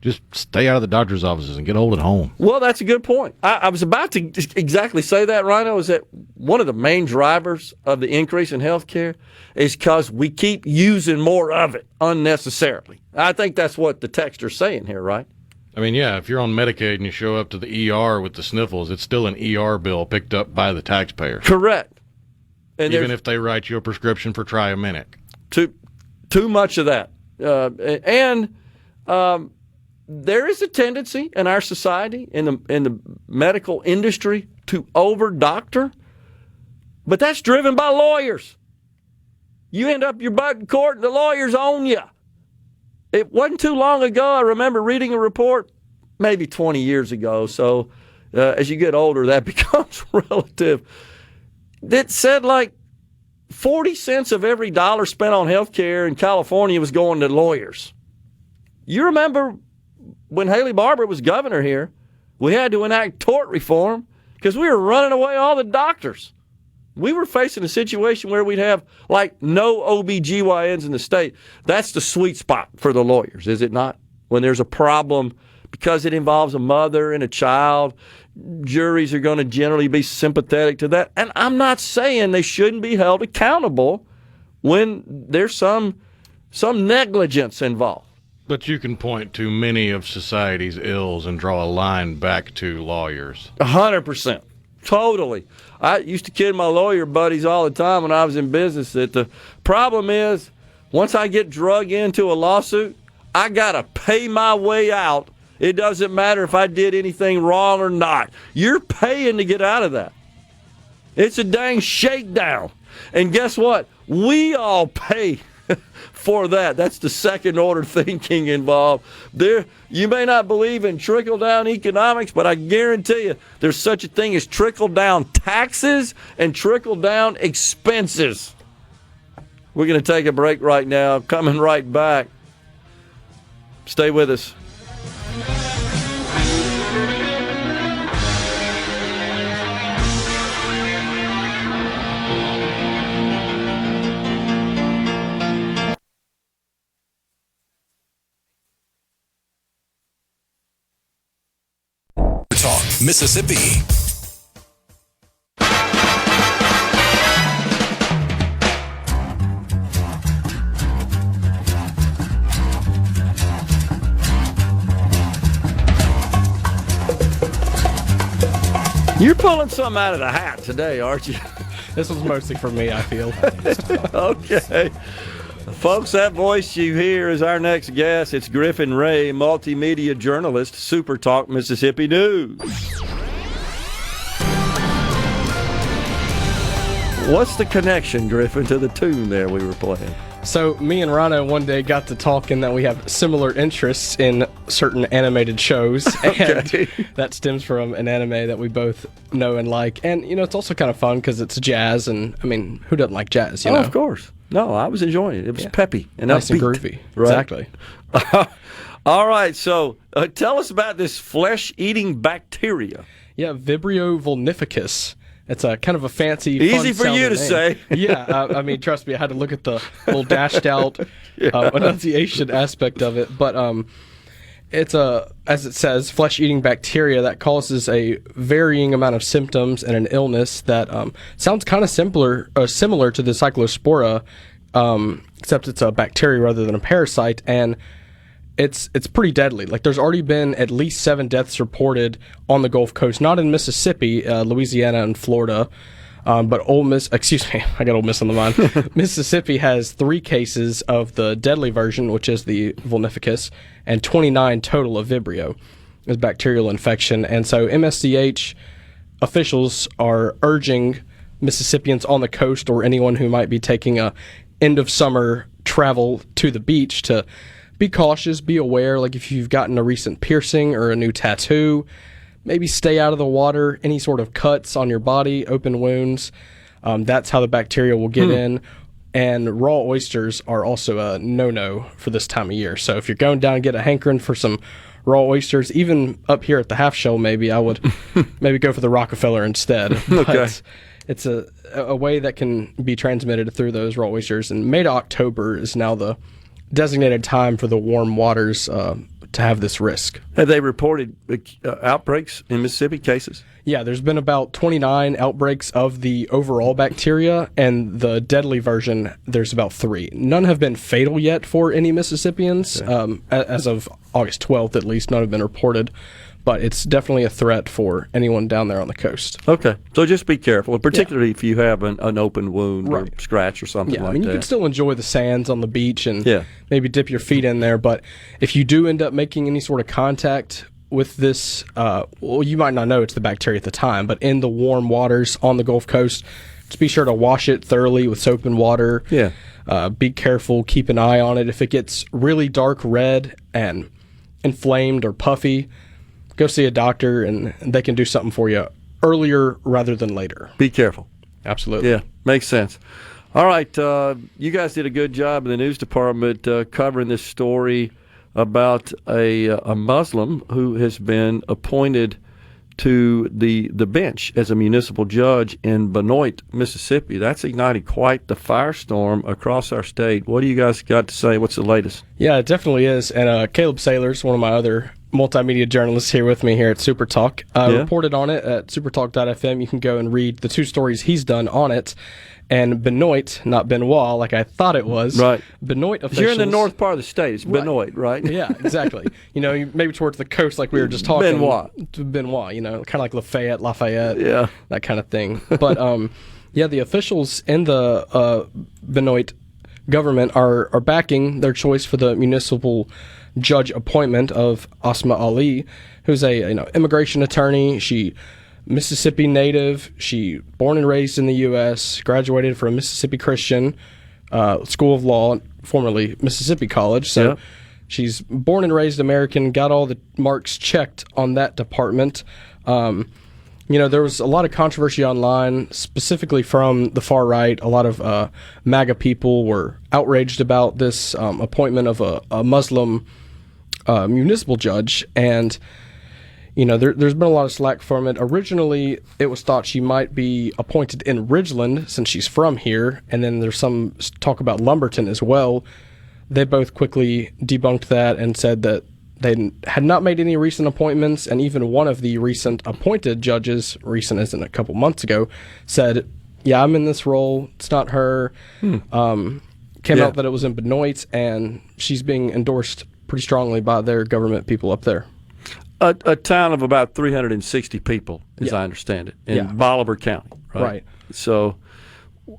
Just stay out of the doctor's offices and get old at home. Well, that's a good point. I was about to exactly say that, Rhino, is that one of the main drivers of the increase in health care is because we keep using more of it unnecessarily. I think that's what the texter's saying here, right? I mean, yeah, if you're on Medicaid and you show up to the ER with the sniffles, it's still an ER bill picked up by the taxpayer. Correct. And even if they write you a prescription for Triaminic. Too much of that. There is a tendency in our society, in the medical industry, to over-doctor, but that's driven by lawyers. You end up your butt in court, and the lawyers own you. It wasn't too long ago, I remember reading a report, maybe 20 years ago, so as you get older, that becomes relative, that said like 40 cents of every dollar spent on health care in California was going to lawyers. You remember when Haley Barbour was governor here, we had to enact tort reform because we were running away all the doctors. We were facing a situation where we'd have like no OBGYNs in the state. That's the sweet spot for the lawyers, is it not? When there's a problem because it involves a mother and a child, juries are going to generally be sympathetic to that. And I'm not saying they shouldn't be held accountable when there's some negligence involved. But you can point to many of society's ills and draw a line back to lawyers. 100%. Totally. I used to kid my lawyer buddies all the time when I was in business that the problem is once I get drug into a lawsuit, I got to pay my way out. It doesn't matter if I did anything wrong or not. You're paying to get out of that. It's a dang shakedown. And guess what? We all pay for that. That's the second order thinking involved. You may not believe in trickle down economics, but I guarantee you there's such a thing as trickle down taxes and trickle down expenses. We're going to take a break right now. Coming right back. Stay with us. Talk Mississippi. You're pulling something out of the hat today, aren't you? This was mostly for me, I feel. Okay. Folks, that voice you hear is our next guest. It's Griffin Ray, Multimedia Journalist, SuperTalk Mississippi News. What's the connection, Griffin, to the tune there we were playing? So me and Rhino one day got to talking that we have similar interests in certain animated shows, Okay. and that stems from an anime that we both know and like. And, you know, it's also kind of fun because it's jazz, and, I mean, who doesn't like jazz, you know? Of course. No, I was enjoying it. It was peppy and nice upbeat. and groovy. Right? Exactly. All right, so tell us about this flesh-eating bacteria. Yeah, Vibrio vulnificus. It's a kind of a fancy, Easy for you to name. say. Yeah, I mean, trust me, I had to look at the little dashed out enunciation aspect of it. But it's as it says, flesh-eating bacteria that causes a varying amount of symptoms and an illness that sounds kind of similar to the cyclospora, except it's a bacteria rather than a parasite, and it's pretty deadly. Like, there's already been at least 7 deaths reported on the Gulf Coast, not in Mississippi, Louisiana, and Florida. But Ole Miss, excuse me, I got Ole Miss on the mind. Mississippi has 3 cases of the deadly version, which is the vulnificus, and 29 total of Vibrio, is bacterial infection. And so MSDH officials are urging Mississippians on the coast or anyone who might be taking a end of summer travel to the beach to be cautious, be aware. Like if you've gotten a recent piercing or a new tattoo, maybe stay out of the water. Any sort of cuts on your body, open wounds, that's how the bacteria will get in. And raw oysters are also a no-no for this time of year. So if you're going down and get a hankering for some raw oysters, even up here at the half shell, maybe I would maybe go for the Rockefeller instead. Okay. But it's a way that can be transmitted through those raw oysters. And May to October is now the designated time for the warm waters to have this risk. Have they reported outbreaks in Mississippi, cases? Yeah, there's been about 29 outbreaks of the overall bacteria, and the deadly version, there's about 3. None have been fatal yet for any Mississippians. Okay. As of August 12th, at least, none have been reported. But it's definitely a threat for anyone down there on the coast. Okay, so just be careful, particularly if you have an open wound or scratch or something like that. I mean, you can still enjoy the sands on the beach and maybe dip your feet in there, but if you do end up making any sort of contact with this, well, you might not know it's the bacteria at the time, but in the warm waters on the Gulf Coast, just be sure to wash it thoroughly with soap and water. Yeah. Be careful, keep an eye on it. If it gets really dark red and inflamed or puffy, go see a doctor, and they can do something for you earlier rather than later. Be careful. Absolutely. Yeah, makes sense. All right, you guys did a good job in the news department covering this story about a Muslim who has been appointed to the bench as a municipal judge in Benoit, Mississippi. That's ignited quite the firestorm across our state. What do you guys got to say? What's the latest? Yeah, it definitely is. And Caleb Saylor's one of my other multimedia journalists here with me here at SuperTalk. Reported on it at supertalk.fm. You can go and read the 2 stories he's done on it. And Benoit, not Benoit, like I thought it was. Right. Benoit officials. You're in the north part of the state. It's Benoit, right? Yeah, exactly. Maybe towards the coast, like we were just talking. Benoit, kind of like Lafayette, yeah, that kind of thing. But the officials in the Benoit government are backing their choice for the municipal judge appointment of Asma Ali, who's a immigration attorney. She Mississippi native. She born and raised in the U.S., graduated from Mississippi Christian School of Law, formerly Mississippi College. So she's born and raised American, got all the marks checked on that department. There was a lot of controversy online, specifically from the far right. A lot of MAGA people were outraged about this appointment of a Muslim municipal judge, and there's been a lot of slack from it. Originally, it was thought she might be appointed in Ridgeland since she's from here, and then there's some talk about Lumberton as well. They both quickly debunked that and said that they had not made any recent appointments, and even one of the recent appointed judges, recent as in a couple months ago, said, yeah, I'm in this role, it's not her. Came out that it was in Benoit, and she's being endorsed pretty strongly by their government people up there. A town of about 360 people, as I understand it, in Bolivar County, right? So,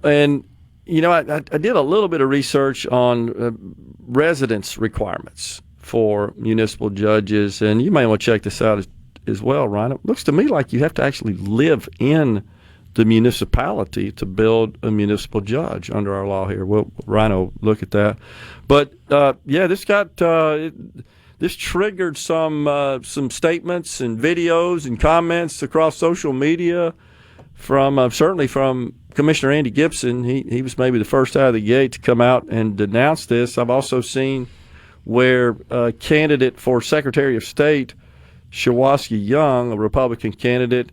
and, I did a little bit of research on residence requirements for municipal judges, and you may want to check this out as well, Ryan. It looks to me like you have to actually live in the municipality to build a municipal judge under our law here. Well, Ryan will look at that. But, this got... This triggered some statements and videos and comments across social media from certainly from Commissioner Andy Gibson. He was maybe the first out of the gate to come out and denounce this. I've also seen where candidate for Secretary of State, Shawaski Young, a Republican candidate,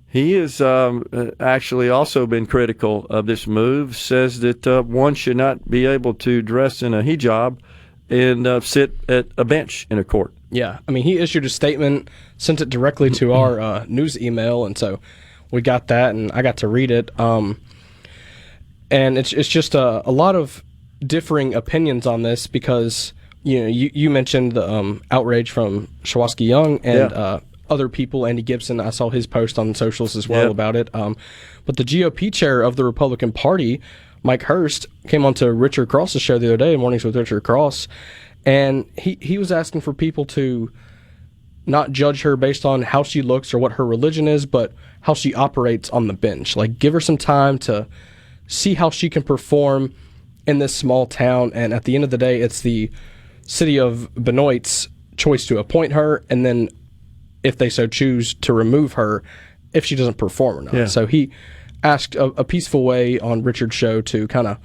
he has actually also been critical of this move, says that one should not be able to dress in a hijab and sit at a bench in a court. Yeah, I mean, he issued a statement, sent it directly to our news email, and so we got that, and I got to read it. And it's just a lot of differing opinions on this because you mentioned the outrage from Shawaski Young and other people. Andy Gibson, I saw his post on socials as well about it. But the GOP chair of the Republican Party, Mike Hurst, came on to Richard Cross's show the other day, Mornings with Richard Cross, and he was asking for people to not judge her based on how she looks or what her religion is, but how she operates on the bench. Like, give her some time to see how she can perform in this small town, and at the end of the day, it's the city of Benoit's choice to appoint her, and then if they so choose, to remove her if she doesn't perform or not. Yeah. So he asked a peaceful way on Richard's show to kind of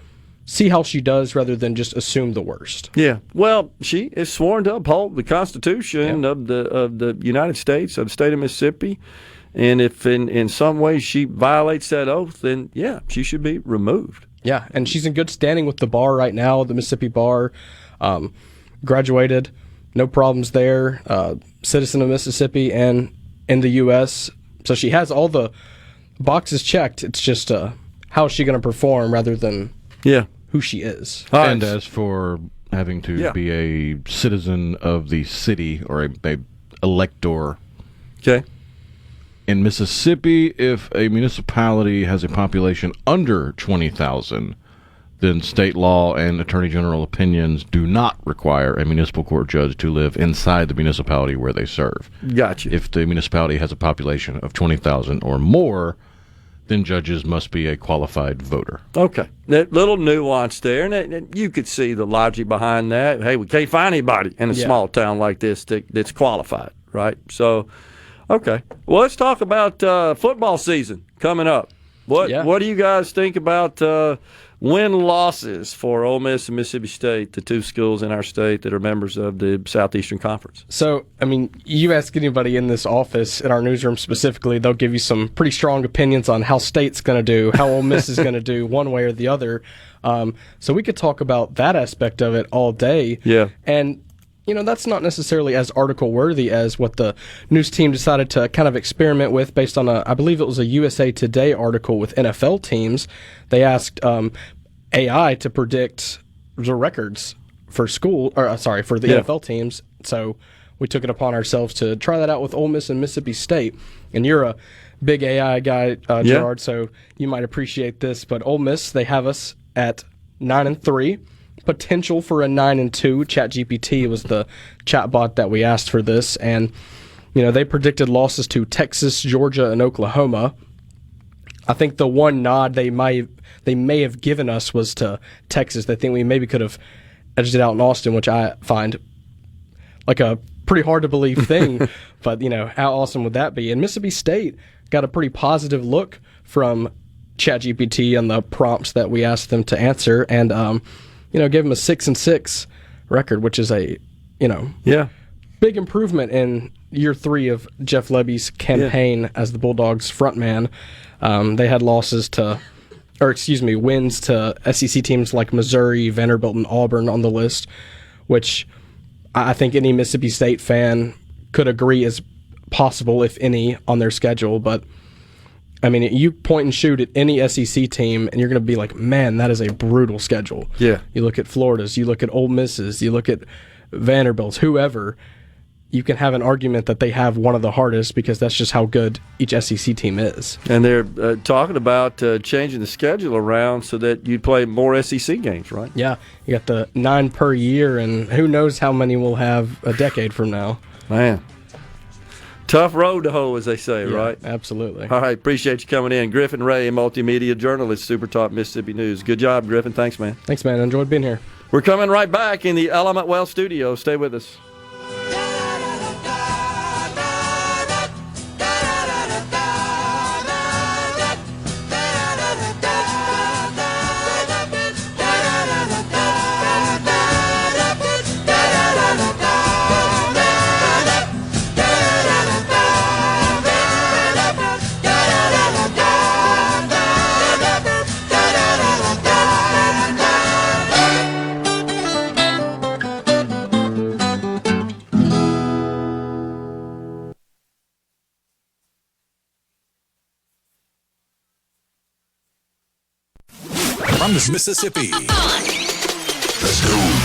see how she does rather than just assume the worst. Yeah. Well, she is sworn to uphold the Constitution of the United States, of the state of Mississippi. And if in some way she violates that oath, then, yeah, she should be removed. Yeah, and she's in good standing with the bar right now, the Mississippi bar. Graduated, no problems there. Citizen of Mississippi and in the U.S. So she has all the boxes checked. It's just how is she going to perform rather than who she is. And as for having to be a citizen of the city or a elector. Okay. In Mississippi, if a municipality has a population under 20,000, then state law and attorney general opinions do not require a municipal court judge to live inside the municipality where they serve. Gotcha. If the municipality has a population of 20,000 or more, then judges must be a qualified voter. Okay. That little nuance there, and you could see the logic behind that. Hey, we can't find anybody in a small town like this that's qualified, right? So, okay. Well, let's talk about football season coming up. What do you guys think about win-losses for Ole Miss and Mississippi State, the two schools in our state that are members of the Southeastern Conference? So, I mean, you ask anybody in this office, in our newsroom specifically, they'll give you some pretty strong opinions on how State's going to do, how Ole Miss is going to do one way or the other. So we could talk about that aspect of it all day. Yeah. And that's not necessarily as article-worthy as what the news team decided to kind of experiment with based on I believe it was a USA Today article with NFL teams. They asked AI to predict the records for the NFL teams. So we took it upon ourselves to try that out with Ole Miss and Mississippi State. And you're a big AI guy, Gerard, so you might appreciate this. But Ole Miss, they have us at 9-3. Potential for a 9-2. ChatGPT was the chatbot that we asked for this, and they predicted losses to Texas, Georgia, and Oklahoma. I think the one nod they may have given us was to Texas. They think we maybe could have edged it out in Austin, which I find like a pretty hard to believe thing. But how awesome would that be? And Mississippi State got a pretty positive look from ChatGPT on the prompts that we asked them to answer, and gave them a 6-6 record, which is a big improvement in year 3 of Jeff Lebby's campaign as the Bulldogs frontman. They had wins to SEC teams like Missouri, Vanderbilt, and Auburn on the list, which I think any Mississippi State fan could agree is possible, if any, on their schedule. But I mean, you point and shoot at any SEC team, and you're going to be like, man, that is a brutal schedule. Yeah. You look at Florida's, you look at Ole Miss's, you look at Vanderbilt's, whoever. You can have an argument that they have one of the hardest because that's just how good each SEC team is. And they're talking about changing the schedule around so that you'd play more SEC games, right? Yeah. You got the 9 per year, and who knows how many we'll have a decade from now. Man. Tough road to hoe, as they say, right? Absolutely. All right, appreciate you coming in. Griffin Ray, Multimedia Journalist, SuperTalk Mississippi News. Good job, Griffin. Thanks, man. Thanks, man. Enjoyed being here. We're coming right back in the Element Well studio. Stay with us. From Mississippi. Let's go.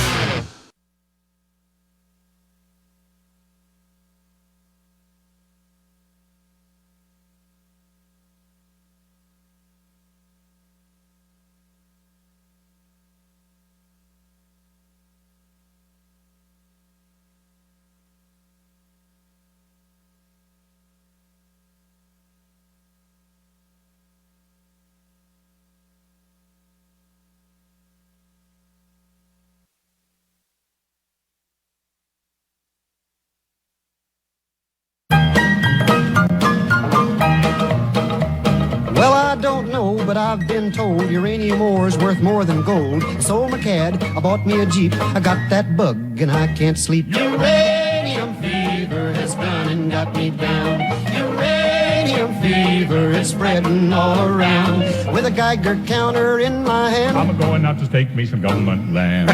but I've been told uranium ore's worth more than gold. I sold my cad, I bought me a Jeep. I got that bug and I can't sleep. Uranium fever has gone and got me down. Uranium fever is spreading all around. With a Geiger counter in my hand, I'm going out to stake me some government land.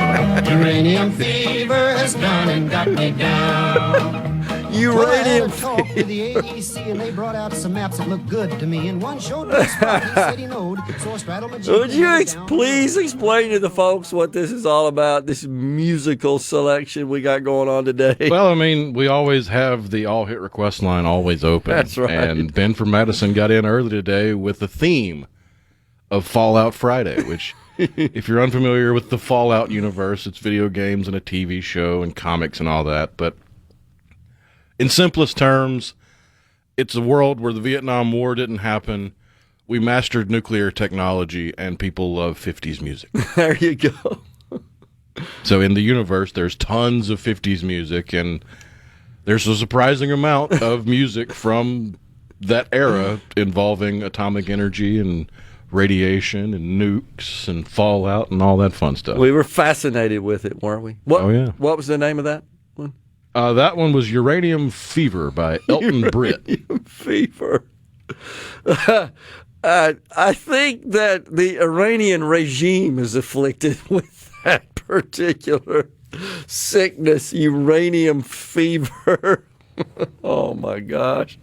uranium fever has gone and got me down. Uranium talk to the AEC and they brought out some maps that looked good to me, and one showed me a spot he said he knowed, so I straddled my Jeep. Would you please explain to the folks what this is all about, this musical selection we got going on today? Well, I mean, we always have the all-hit request line always open. That's right. And Ben from Madison got in early today with the theme of Fallout Friday, which, if you're unfamiliar with the Fallout universe, it's video games and a TV show and comics and all that, but in simplest terms, it's a world where the Vietnam War didn't happen. We mastered nuclear technology, and people love 50s music. There you go. So in the universe, there's tons of 50s music, and there's a surprising amount of music from that era involving atomic energy and radiation and nukes and fallout and all that fun stuff. We were fascinated with it, weren't we? Oh, yeah. What was the name of that one? That one was Uranium Fever by Elton Britt. Uranium Fever. I think that the Iranian regime is afflicted with that particular sickness, uranium fever. Oh, my gosh.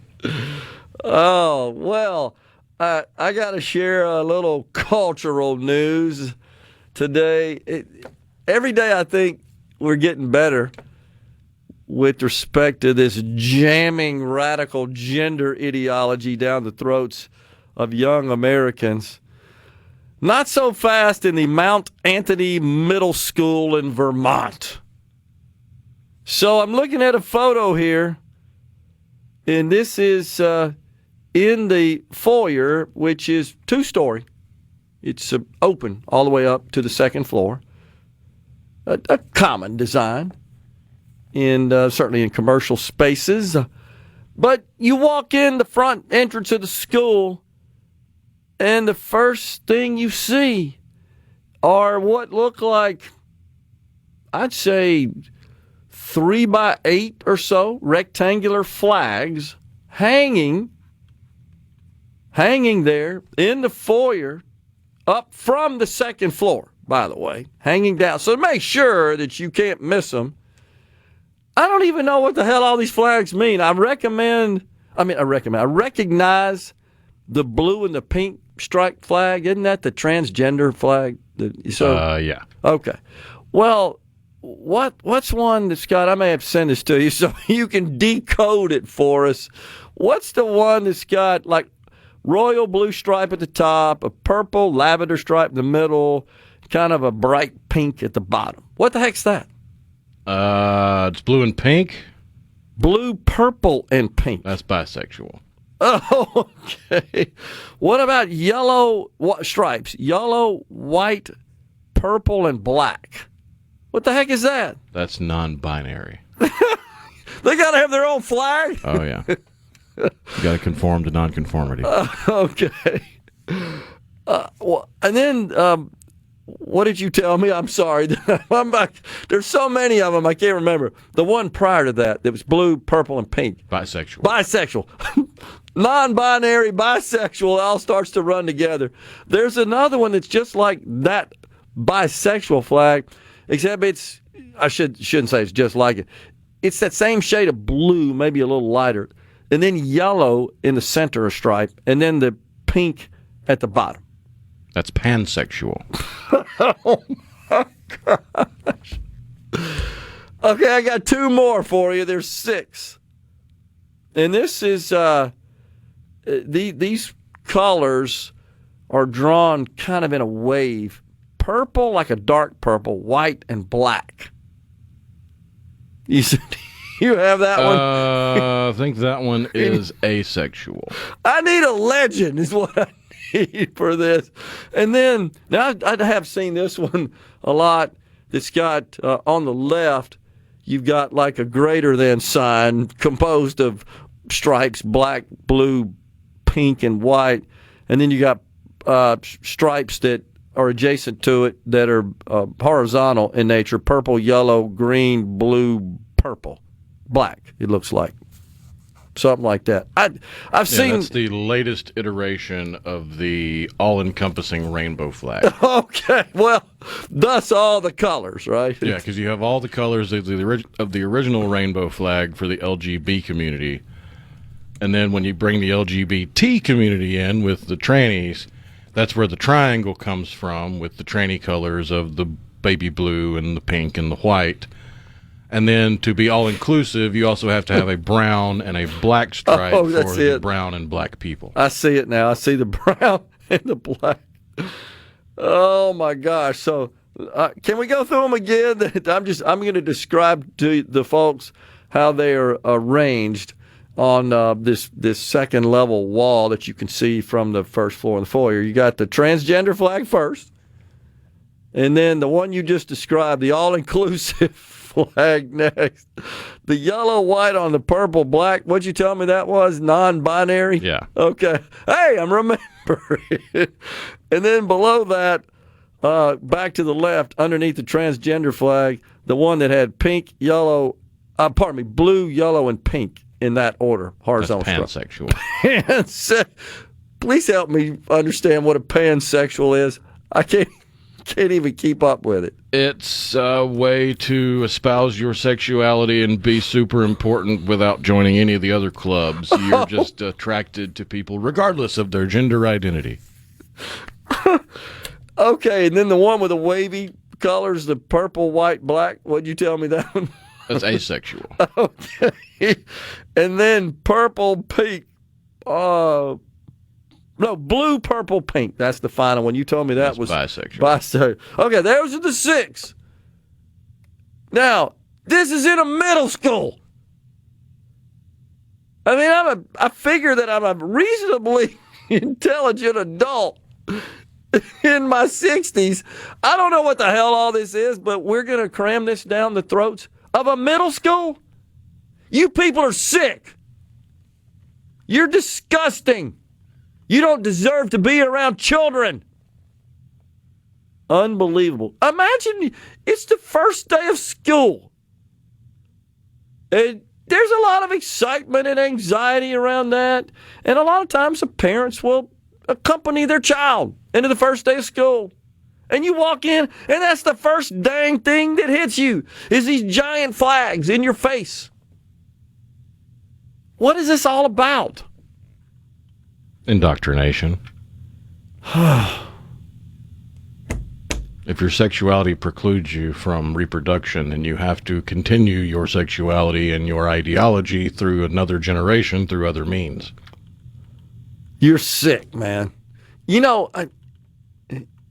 Oh, well, I got to share a little cultural news today. Every day I think we're getting better with respect to this jamming radical gender ideology down the throats of young Americans. Not so fast in the Mount Anthony Middle School in Vermont. So I'm looking at a photo here, and this is in the foyer, which is two-story. It's open all the way up to the second floor. A common design. Certainly in commercial spaces. But you walk in the front entrance of the school, and the first thing you see are what look like, I'd say, 3x8 or so rectangular flags hanging there in the foyer up from the second floor, by the way, hanging down. So make sure that you can't miss them. I don't even know what the hell all these flags mean. I recognize the blue and the pink striped flag. Isn't that the transgender flag? Yeah. Okay. Well, what's one that's got, I may have to send this to you so you can decode it for us. What's the one that's got like royal blue stripe at the top, a purple lavender stripe in the middle, kind of a bright pink at the bottom? What the heck's that? It's blue and pink. Blue, purple, and pink. That's bisexual. Oh, okay. What about yellow stripes? Yellow, white, purple, and black. What the heck is that? That's non-binary. They got to have their own flag? Oh, yeah. You got to conform to non-conformity. Okay. And then... what did you tell me? I'm sorry. There's so many of them, I can't remember. The one prior to that was blue, purple, and pink. Bisexual. Non-binary, bisexual, all starts to run together. There's another one that's just like that bisexual flag, except I shouldn't say it's just like it. It's that same shade of blue, maybe a little lighter, and then yellow in the center of stripe, and then the pink at the bottom. That's pansexual. Oh, my gosh. Okay, I got two more for you. There's 6. And this is, these colors are drawn kind of in a wave. Purple, like a dark purple, white, and black. You have that one? I think that one is asexual. I need a legend is what I need for this. And then, now I have seen this one a lot. It's got, on the left, you've got like a greater than sign composed of stripes, black, blue, pink, and white. And then you got stripes that are adjacent to it that are horizontal in nature: purple, yellow, green, blue, purple, black. It looks like something like that. I've seen. That's the latest iteration of the all-encompassing rainbow flag. Okay, well, thus all the colors, right? Yeah, because you have all the colors of the original rainbow flag for the LGB community, and then when you bring the LGBT community in with the trannies, that's where the triangle comes from with the tranny colors of the baby blue and the pink and the white. And then to be all-inclusive, you also have to have a brown and a black stripe for the brown and black people. I see it now. I see the brown and the black. Oh, my gosh. So can we go through them again? I'm going to describe to the folks how they are arranged on this second level wall that you can see from the first floor in the foyer. You got the transgender flag first, and then the one you just described, the all-inclusive flag next. The yellow, white on the purple, black. What'd you tell me that was? Non-binary? Yeah. Okay. Hey, I'm remembering. And then below that, back to the left, underneath the transgender flag, the one that had pink, yellow, blue, yellow, and pink. In that order, horizontal. That's pansexual. Please help me understand what a pansexual is. I can't even keep up with it. It's a way to espouse your sexuality and be super important without joining any of the other clubs. You're just attracted to people regardless of their gender identity. Okay, and then the one with the wavy colors, the purple, white, black. What'd you tell me that one? That's asexual. Okay. And then purple, pink. No, blue, purple, pink. That's the final one. You told me that was bisexual. Okay, those are the 6. Now, this is in a middle school. I mean, I figure that I'm a reasonably intelligent adult in my 60s. I don't know what the hell all this is, but we're going to cram this down the throats of a middle school? You people are sick. You're disgusting. You don't deserve to be around children. Unbelievable. Imagine it's the first day of school. And there's a lot of excitement and anxiety around that. And a lot of times the parents will accompany their child into the first day of school. And you walk in, and that's the first dang thing that hits you, is these giant flags in your face. What is this all about? Indoctrination. If your sexuality precludes you from reproduction, then you have to continue your sexuality and your ideology through another generation through other means. You're sick, man. You know,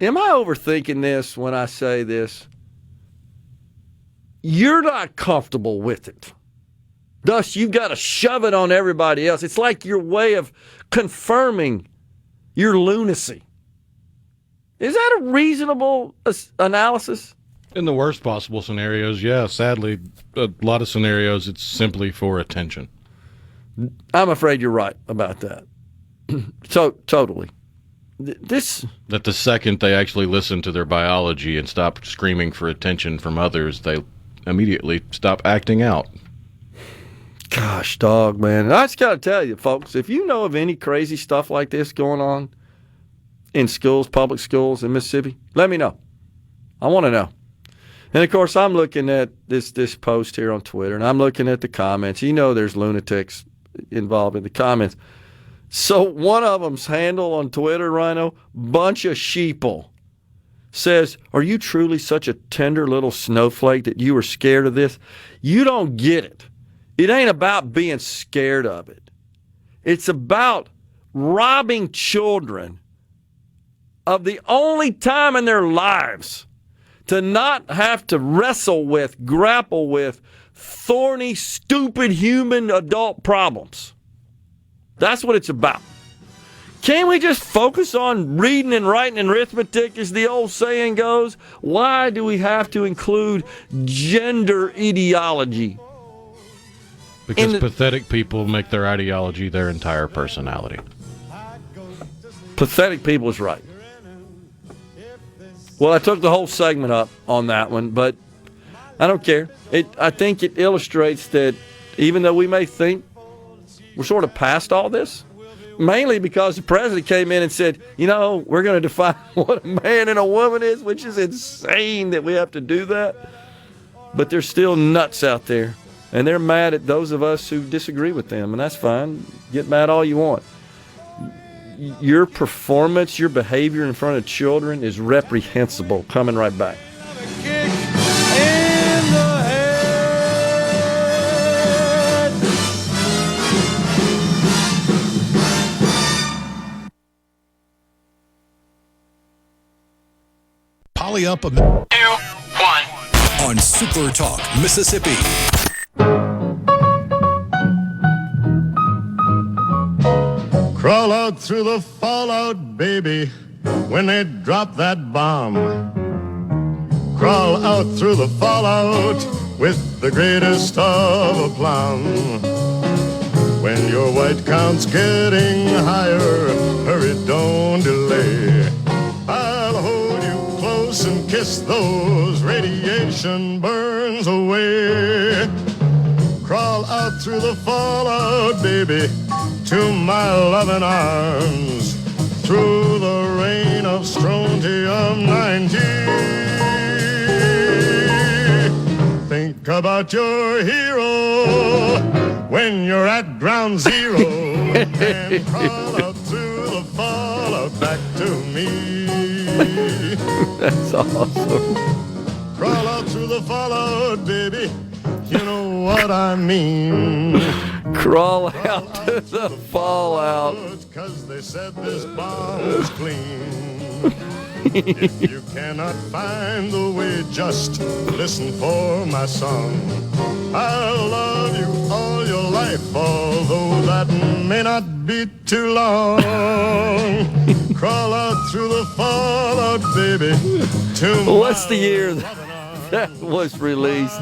am I overthinking this when I say this? You're not comfortable with it. Thus, you've got to shove it on everybody else. It's like your way of confirming your lunacy. Is that a reasonable analysis? In the worst possible scenarios, yeah. Sadly, a lot of scenarios, it's simply for attention. I'm afraid you're right about that. So, totally. That the second they actually listen to their biology and stop screaming for attention from others, they immediately stop acting out. Gosh, dog, man. I just got to tell you, folks, if you know of any crazy stuff like this going on in schools, public schools in Mississippi, let me know. I want to know. And, of course, I'm looking at this post here on Twitter, and I'm looking at the comments. You know there's lunatics involved in the comments. So one of them's handle on Twitter, Rhino, bunch of sheeple, says, "Are you truly such a tender little snowflake that you were scared of this? You don't get it. It ain't about being scared of it. It's about robbing children of the only time in their lives to not have to grapple with thorny, stupid human adult problems. That's what it's about. Can't we just focus on reading and writing and arithmetic, as the old saying goes? Why do we have to include gender ideology? Because pathetic people make their ideology their entire personality. Pathetic people is right. Well, I took the whole segment up on that one, but I don't care. I think it illustrates that even though we may think we're sort of past all this, mainly because the president came in and said, we're going to define what a man and a woman is, which is insane that we have to do that. But there's still nuts out there, and they're mad at those of us who disagree with them, and that's fine. Get mad all you want. Your performance, your behavior in front of children is reprehensible. Coming right back. Poly up 2, 1 on Super Talk Mississippi. Crawl out through the fallout, baby, when they drop that bomb. Crawl out through the fallout with the greatest of aplomb. When your white count's getting higher, hurry, don't delay. I'll hold you close and kiss those radiation burns away. Crawl out through the fallout, baby, to my loving arms, through the rain of strontium 90. Think about your hero when you're at ground zero, and crawl out through the fallout back to me. That's awesome. Crawl out through the fallout, baby. You know what I mean. Crawl out to the fallout. 'Cause they said this bomb was clean. If you cannot find the way, just listen for my song. I'll love you all your life, although that may not be too long. Crawl out through the fallout, baby. What's the year that was released?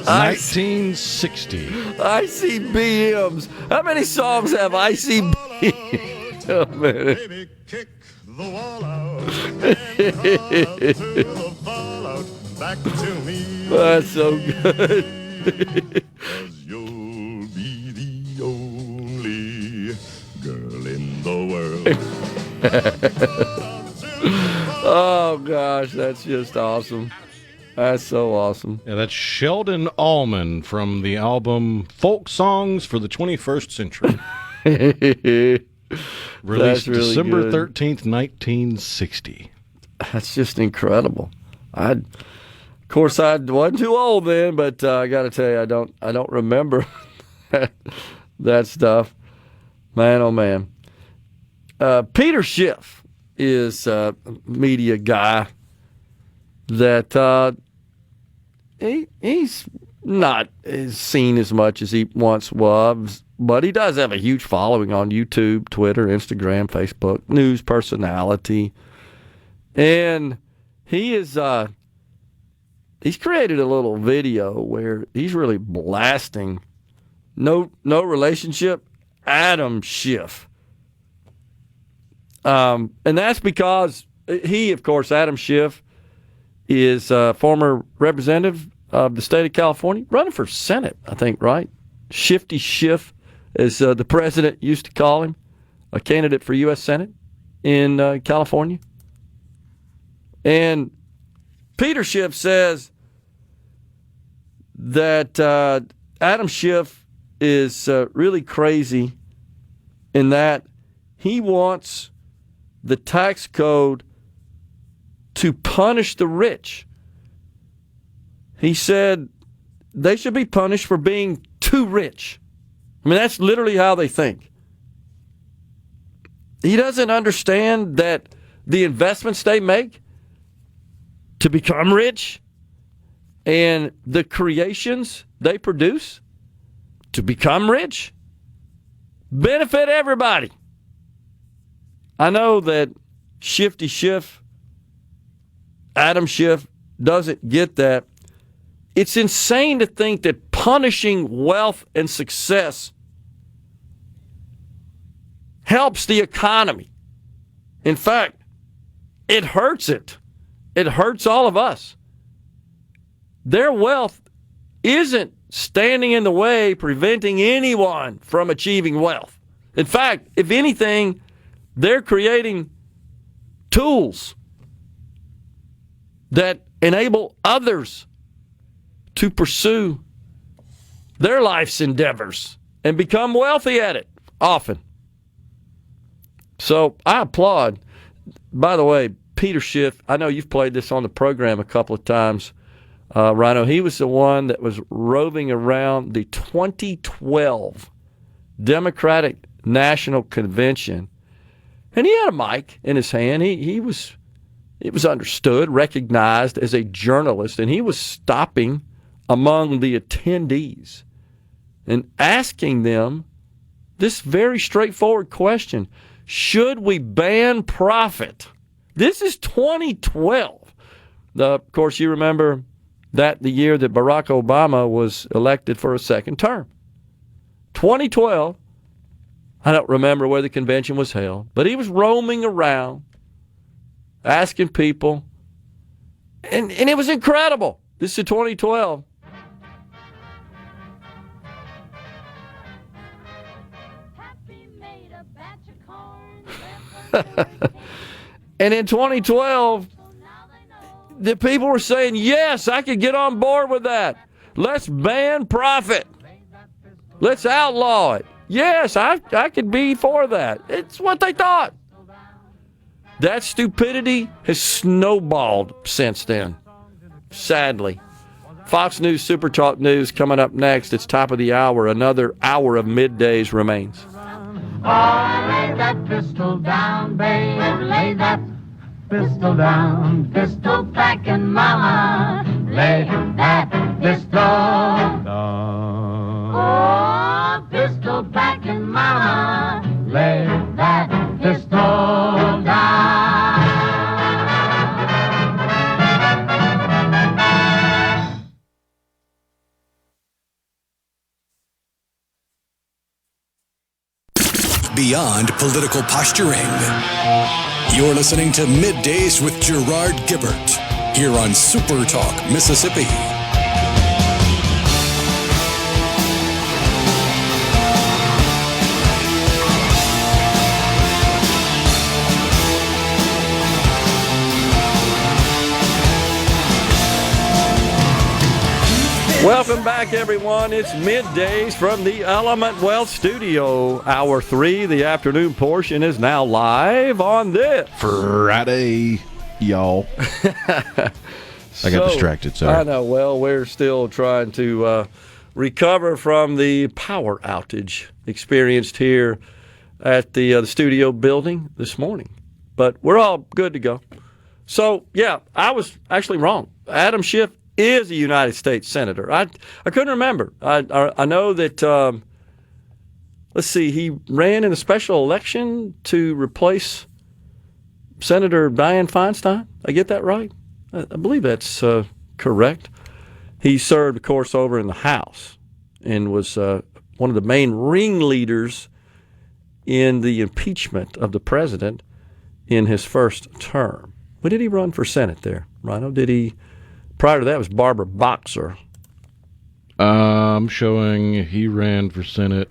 1960. ICBMs. How many songs have ICBMs? Oh, man. Baby, kick the wall out and crawl out through the fallout back to me. That's so good. 'Cause you'll be the only girl in the world. Oh, gosh, that's just awesome. That's so awesome. Yeah, that's Sheldon Allman from the album Folk Songs for the 21st Century. Released really December good. 13th, 1960. That's just incredible. Of course, I wasn't too old then, but I got to tell you, I don't remember that stuff. Man, oh man. Peter Schiff is a media guy that he's not seen as much as he once was, but he does have a huge following on YouTube, Twitter, Instagram, Facebook, news personality. And he is he's created a little video where he's really blasting no relationship Adam Schiff. And that's because he, of course, Adam Schiff, is a former representative of the state of California, running for Senate, I think, right? Shifty Schiff, as the president used to call him, a candidate for U.S. Senate in California. And Peter Schiff says that Adam Schiff is really crazy in that he wants the tax code to punish the rich. He said they should be punished for being too rich. I mean, that's literally how they think. He doesn't understand that the investments they make to become rich and the creations they produce to become rich benefit everybody. I know that Shifty Schiff, Adam Schiff, doesn't get that. It's insane to think that punishing wealth and success helps the economy. In fact, it hurts it. It hurts all of us. Their wealth isn't standing in the way, preventing anyone from achieving wealth. In fact, if anything, they're creating tools that enable others to pursue their life's endeavors and become wealthy at it often. So I applaud. By the way, Peter Schiff, I know you've played this on the program a couple of times, Rhino. He was the one that was roving around the 2012 Democratic National Convention, and he had a mic in his hand. It was understood, recognized as a journalist, and he was stopping among the attendees and asking them this very straightforward question: should we ban profit? This is 2012. Of course, you remember that the year that Barack Obama was elected for a second term. 2012, I don't remember where the convention was held, but he was roaming around asking people, and it was incredible. This is 2012. And in 2012, the people were saying, yes, I could get on board with that. Let's ban profit. Let's outlaw it. Yes, I could be for that. It's what they thought. That stupidity has snowballed since then, sadly. Fox News SuperTalk News coming up next. It's top of the hour. Another hour of middays remains. Oh, lay that pistol down, babe. Lay that pistol down. Pistol packing mama. Lay that pistol down. Oh, pistol packing mama. Lay that pistol down. Beyond political posturing. You're listening to Middays with Gerard Gibert here on SuperTalk Mississippi. Welcome back, everyone. It's Middays from the Element Wealth Studio. Hour 3, the afternoon portion, is now live on this Friday, y'all. I got distracted, sorry. I know. Well, we're still trying to recover from the power outage experienced here at the studio building this morning. But we're all good to go. So, yeah, I was actually wrong. Adam Schiff is a United States Senator. I couldn't remember. I know that, let's see, he ran in a special election to replace Senator Dianne Feinstein. I get that right? I believe that's correct. He served, of course, over in the House and was one of the main ringleaders in the impeachment of the president in his first term. When did he run for Senate there, Rhino? Did he... Prior to that was Barbara Boxer. I'm showing he ran for Senate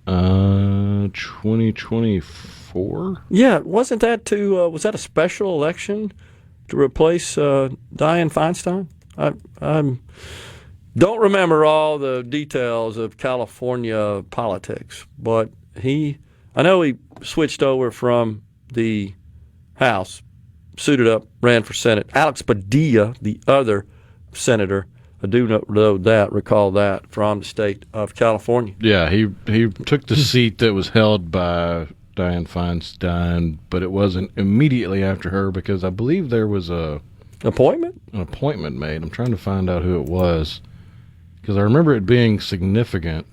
2024. Yeah, wasn't that was that a special election to replace Dianne Feinstein? I don't remember all the details of California politics, but I know he switched over from the House, suited up, ran for Senate. Alex Padilla, the other senator, I do recall that from the state of California. Yeah, he took the seat that was held by Dianne Feinstein, but it wasn't immediately after her because I believe there was an appointment made. I'm trying to find out who it was because I remember it being significant.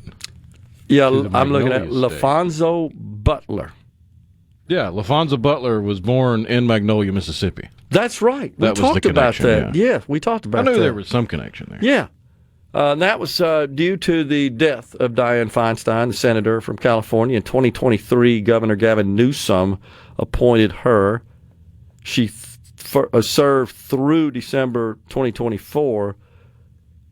Yeah, I'm looking at LaFonso Butler. Yeah, LaFonso Butler was born in Magnolia, Mississippi. That's right. We talked about that. Yeah, we talked about that. I knew there was some connection there. Yeah. And that was due to the death of Dianne Feinstein, the senator from California. In 2023, Governor Gavin Newsom appointed her. She served through December 2024,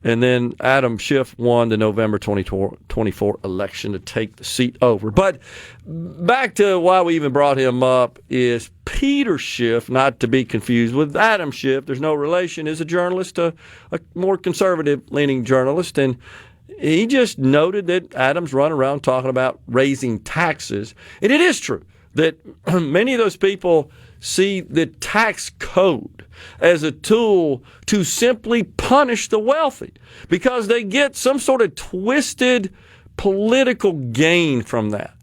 and then Adam Schiff won the November 2024 election to take the seat over. But back to why we even brought him up is Peter Schiff, not to be confused with Adam Schiff. There's no relation. Is a journalist, a more conservative-leaning journalist, and he just noted that Adam's run around talking about raising taxes. And it is true that many of those people see the tax code as a tool to simply punish the wealthy because they get some sort of twisted political gain from that.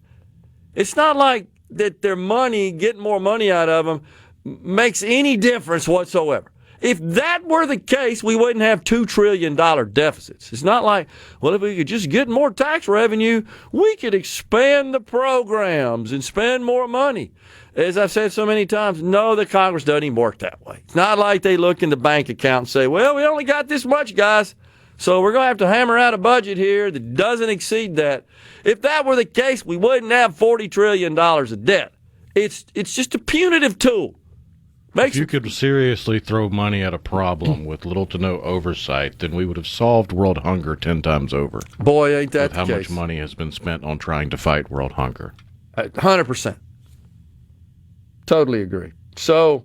It's not like that their money, getting more money out of them, makes any difference whatsoever. If that were the case, we wouldn't have $2 trillion deficits. It's not like, well, if we could just get more tax revenue, we could expand the programs and spend more money. As I've said so many times, no, the Congress doesn't even work that way. It's not like they look in the bank account and say, well, we only got this much, guys, so we're going to have to hammer out a budget here that doesn't exceed that. If that were the case, we wouldn't have $40 trillion of debt. It's just a punitive tool. If you could seriously throw money at a problem with little to no oversight, then we would have solved world hunger 10 times over. Boy, ain't that the case. How much money has been spent on trying to fight world hunger. 100%. Totally agree. So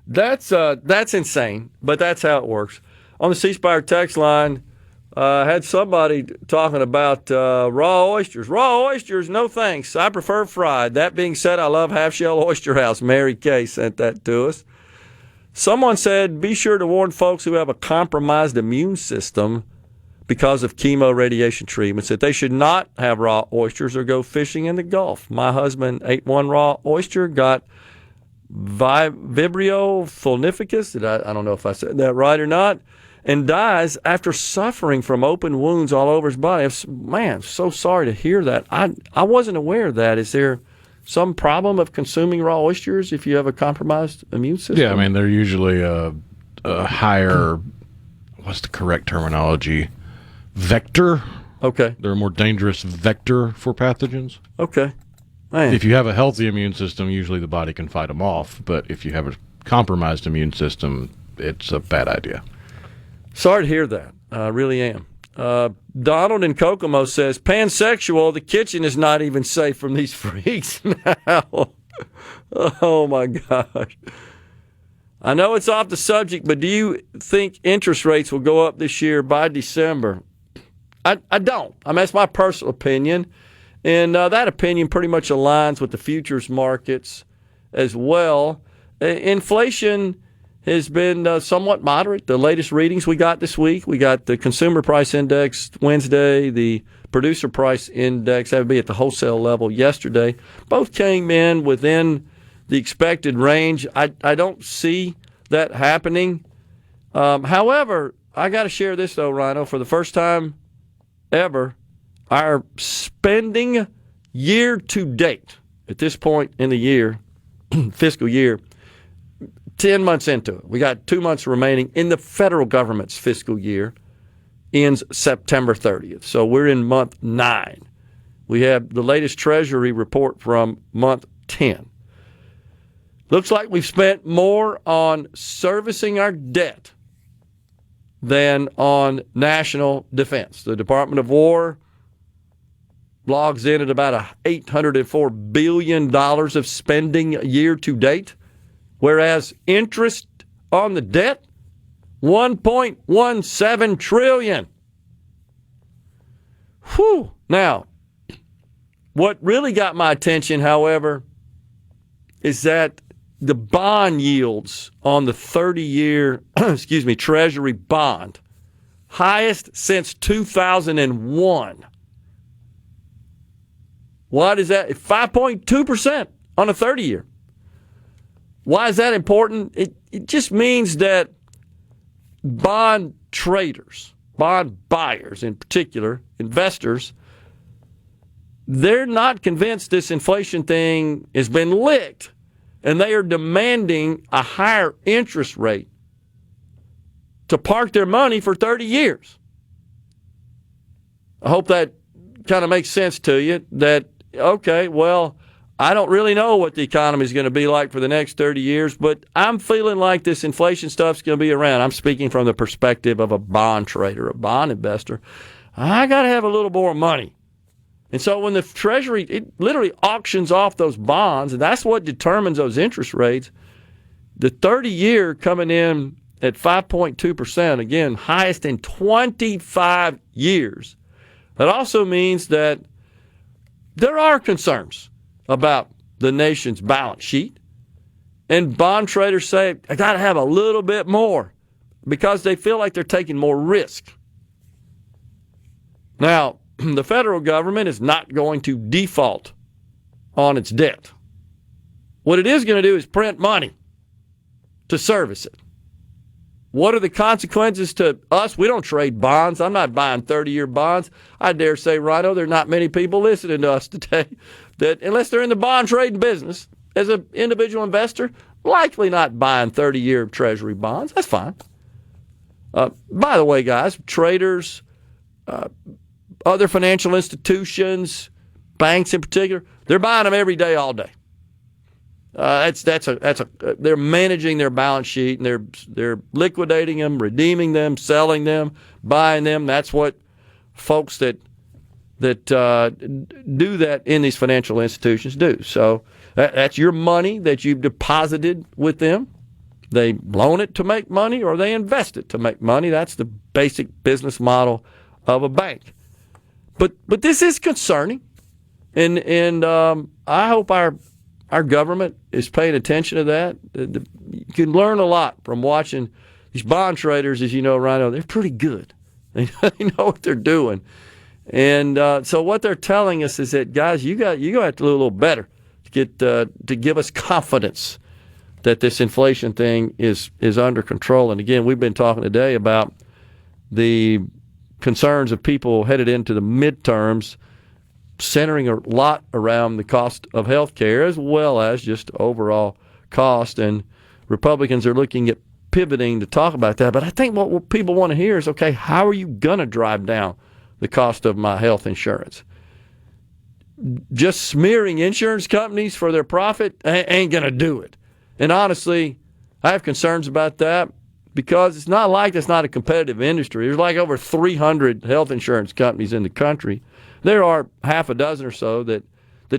that's insane, but that's how it works. On the C Spire text line, I had somebody talking about raw oysters. Raw oysters, no thanks. I prefer fried. That being said, I love Half Shell Oyster House. Mary Kay sent that to us. Someone said, be sure to warn folks who have a compromised immune system because of chemo radiation treatments that they should not have raw oysters or go fishing in the Gulf. My husband ate one raw oyster, got Vibrio fulnificus, I don't know if I said that right or not, and dies after suffering from open wounds all over his body. Man, so sorry to hear that. I wasn't aware of that. Is there some problem of consuming raw oysters if you have a compromised immune system? Yeah, I mean, they're usually a higher, what's the correct terminology, vector. Okay. They're a more dangerous vector for pathogens. Okay. Man. If you have a healthy immune system, usually the body can fight them off. But if you have a compromised immune system, it's a bad idea. Sorry to hear that. I really am. Donald in Kokomo says, pansexual, the kitchen is not even safe from these freaks now. Oh, my gosh. I know it's off the subject, but do you think interest rates will go up this year by December? I don't. I mean, that's my personal opinion. And that opinion pretty much aligns with the futures markets as well. Inflation has been somewhat moderate. The latest readings we got this week, we got the Consumer Price Index Wednesday, the Producer Price Index, that would be at the wholesale level yesterday. Both came in within the expected range. I don't see that happening. However, I got to share this, though, Rhino. For the first time ever, our spending year to date, at this point in the year, fiscal year, 10 months into it, we got 2 months remaining in the federal government's fiscal year, ends September 30th. So we're in month 9. We have the latest Treasury report from month 10. Looks like we've spent more on servicing our debt than on national defense. The Department of War logs in at about $804 billion of spending year to date, whereas interest on the debt, $1.17 trillion. Whew. Now, what really got my attention, however, is that the bond yields on the 30-year, Treasury bond, highest since 2001. What is that? 5.2% on a 30-year. Why is that important? It just means that bond traders, bond buyers in particular, investors, they're not convinced this inflation thing has been licked, and they are demanding a higher interest rate to park their money for 30 years. I hope that kind of makes sense to you that, okay, well, I don't really know what the economy is going to be like for the next 30 years, but I'm feeling like this inflation stuff's going to be around. I'm speaking from the perspective of a bond trader, a bond investor. I got to have a little more money. And so when the Treasury, it literally auctions off those bonds, and that's what determines those interest rates, the 30-year coming in at 5.2%, again, highest in 25 years. That also means that there are concerns about the nation's balance sheet. And bond traders say, I got to have a little bit more because they feel like they're taking more risk. Now, the federal government is not going to default on its debt. What it is going to do is print money to service it. What are the consequences to us? We don't trade bonds. I'm not buying 30-year bonds. I dare say, Rhino, there are not many people listening to us today that, unless they're in the bond trading business, as an individual investor, likely not buying 30-year Treasury bonds. That's fine. By the way, guys, traders, other financial institutions, banks in particular, they're buying them every day, all day. They're managing their balance sheet, and they're liquidating them, redeeming them, selling them, buying them. That's what folks that do that in these financial institutions do. So that's your money that you've deposited with them. They loan it to make money, or they invest it to make money. That's the basic business model of a bank. But this is concerning, and I hope our government is paying attention to that. You can learn a lot from watching these bond traders, as you know, Rhino. They're pretty good. They know what they're doing. And so what they're telling us is that, guys, you got to do a little better to give us confidence that this inflation thing is under control. And again, we've been talking today about the concerns of people headed into the midterms, centering a lot around the cost of health care as well as just overall cost. And Republicans are looking at pivoting to talk about that. But I think what people want to hear is, okay, how are you going to drive down the cost of my health insurance? Just smearing insurance companies for their profit ain't going to do it. And honestly, I have concerns about that because it's not like it's not a competitive industry. There's like over 300 health insurance companies in the country. There are half a dozen or so that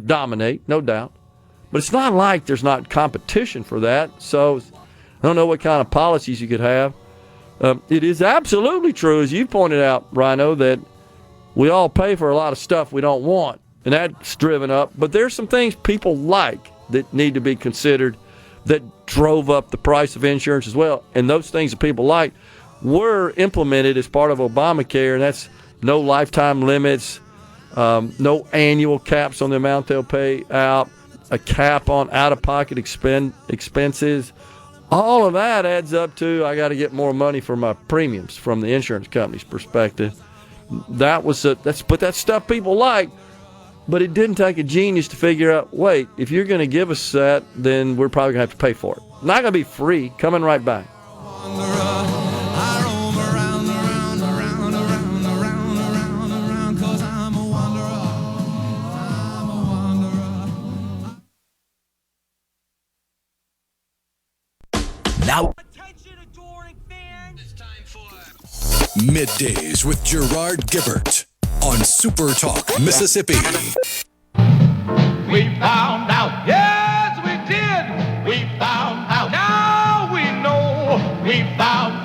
dominate, no doubt. But it's not like there's not competition for that. So I don't know what kind of policies you could have. It is absolutely true, as you pointed out, Rhino, that we all pay for a lot of stuff we don't want, and that's driven up. But there's some things people like that need to be considered that drove up the price of insurance as well. And those things that people like were implemented as part of Obamacare, and that's no lifetime limits, no annual caps on the amount they'll pay out, a cap on out-of-pocket expenses. All of that adds up to, I got to get more money for my premiums from the insurance company's perspective. That's stuff people like, but it didn't take a genius to figure out, wait, if you're going to give us that, then we're probably going to have to pay for it. Not going to be free. Coming right back. Now, Middays with Gerard Gibert on SuperTalk Mississippi. We found out, yes we did. We found out, now we know. We found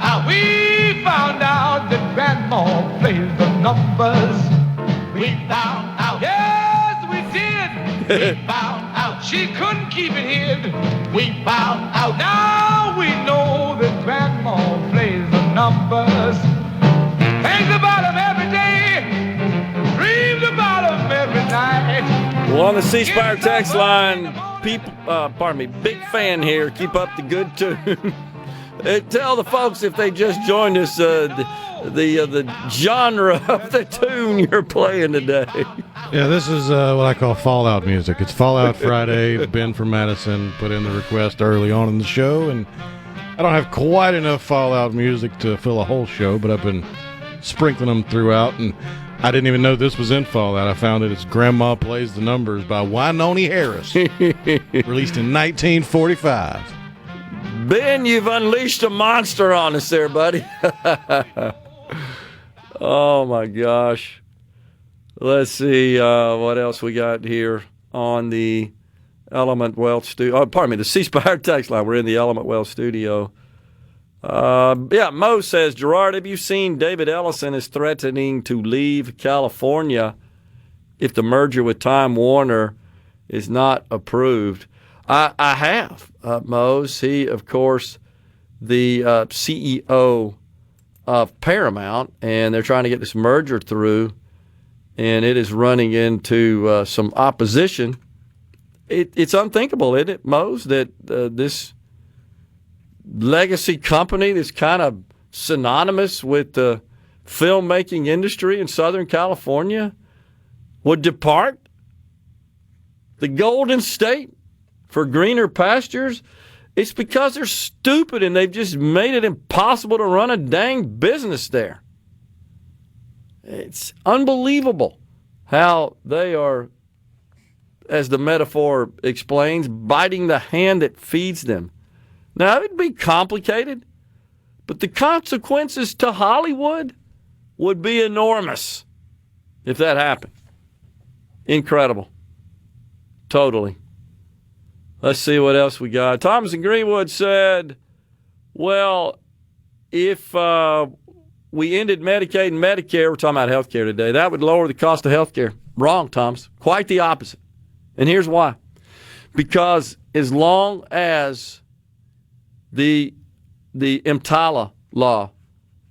out that Grandma plays the numbers. We found out, yes we did. We found out she couldn't keep it hid. We found out, now we know that Grandma plays the numbers. Thinks about him every day, dreams about him every night. Well, on the C Spire text line, big fan here. Keep up the good tune. Tell the folks if they just joined us the genre of the tune you're playing today. Yeah, this is what I call Fallout music. It's Fallout Friday. Ben from Madison put in the request early on in the show, and I don't have quite enough Fallout music to fill a whole show, but I've been sprinkling them throughout, and I didn't even know this was in Fallout. I found it. It's Grandma Plays the Numbers by Wynonie Harris, released in 1945. Ben, you've unleashed a monster on us there, buddy. Oh, my gosh. Let's see what else we got here on the Element Wealth studio. Oh, pardon me, the C Spire text line. We're in the Element Wealth studio. Mo says, Gerard, have you seen David Ellison is threatening to leave California if the merger with Time Warner is not approved? I have, Mose. He, of course, the CEO of Paramount, and they're trying to get this merger through, and it is running into some opposition. It's unthinkable, isn't it, Mose, that this legacy company that's kind of synonymous with the filmmaking industry in Southern California would depart the Golden State for greener pastures? It's because they're stupid and they've just made it impossible to run a dang business there. It's unbelievable how they are, as the metaphor explains, biting the hand that feeds them. Now, it would be complicated, but the consequences to Hollywood would be enormous if that happened. Incredible. Totally. Let's see what else we got. Thomas in Greenwood said, well, if we ended Medicaid and Medicare, we're talking about health care today, that would lower the cost of health care. Wrong, Thomas. Quite the opposite. And here's why. Because as long as the EMTALA law,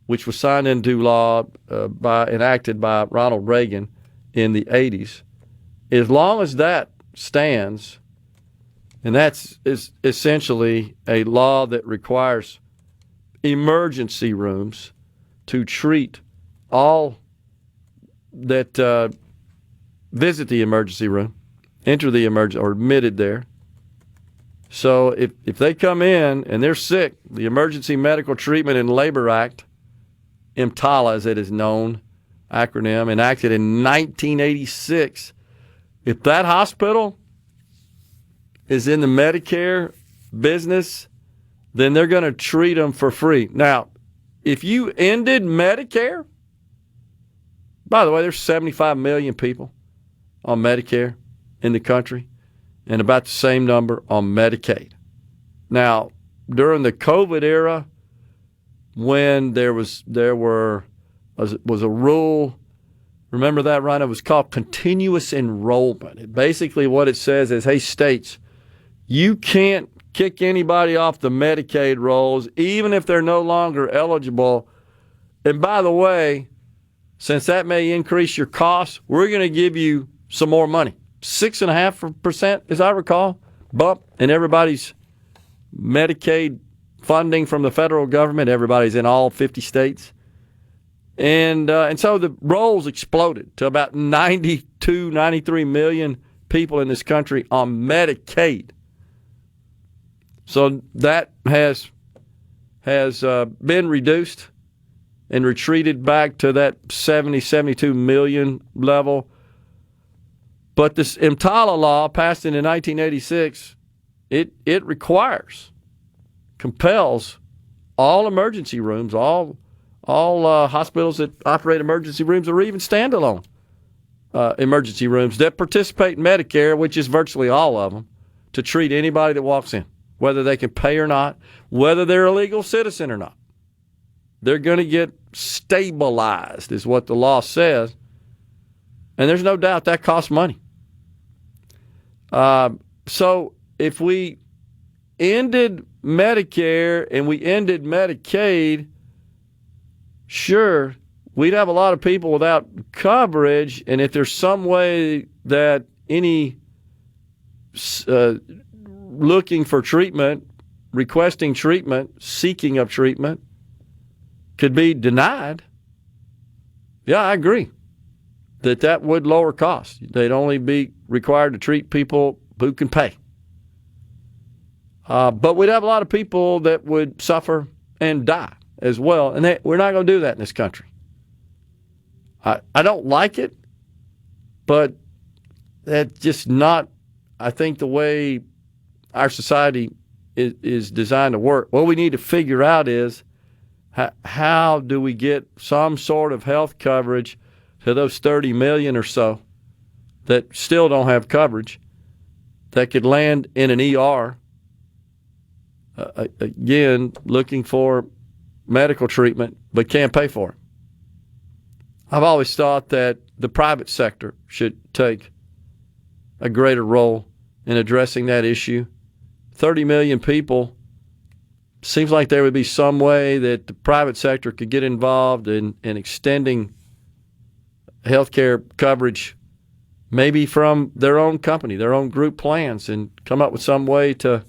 which was signed into law enacted by Ronald Reagan in the 80s, as long as that stands, and that's essentially a law that requires emergency rooms to treat all that visit the emergency room, enter the emergency, or admitted there. So if they come in and they're sick, the Emergency Medical Treatment and Labor Act, EMTALA as it is known, acronym, enacted in 1986, if that hospital is in the Medicare business, then they're going to treat them for free. Now, if you ended Medicare, by the way, there's 75 million people on Medicare in the country, and about the same number on Medicaid. Now, during the COVID era, when there was a rule, remember that, Ryan? It was called continuous enrollment. Basically, what it says is, hey, states, you can't kick anybody off the Medicaid rolls, even if they're no longer eligible. And by the way, since that may increase your costs, we're going to give you some more money. 6.5%, as I recall, bump in everybody's Medicaid funding from the federal government. Everybody's in all 50 states. And so the rolls exploded to about 92, 93 million people in this country on Medicaid. So that has been reduced and retreated back to that 70, 72 million level. But this EMTALA law passed in 1986, it compels all emergency rooms, all hospitals that operate emergency rooms or even standalone emergency rooms that participate in Medicare, which is virtually all of them, to treat anybody that walks in, whether they can pay or not, whether they're a legal citizen or not. They're going to get stabilized, is what the law says. And there's no doubt that costs money. So if we ended Medicare and we ended Medicaid, sure, we'd have a lot of people without coverage. And if there's some way that any looking for treatment, requesting treatment, seeking of treatment could be denied, yeah, I agree that would lower costs. They'd only be required to treat people who can pay. But we'd have a lot of people that would suffer and die as well. And we're not going to do that in this country. I don't like it, but that's just not, I think, the way our society is designed to work. What we need to figure out is how do we get some sort of health coverage to those 30 million or so that still don't have coverage, that could land in an ER, again, looking for medical treatment, but can't pay for it. I've always thought that the private sector should take a greater role in addressing that issue. 30 million people, seems like there would be some way that the private sector could get involved in extending healthcare coverage, maybe from their own company, their own group plans, and come up with some way to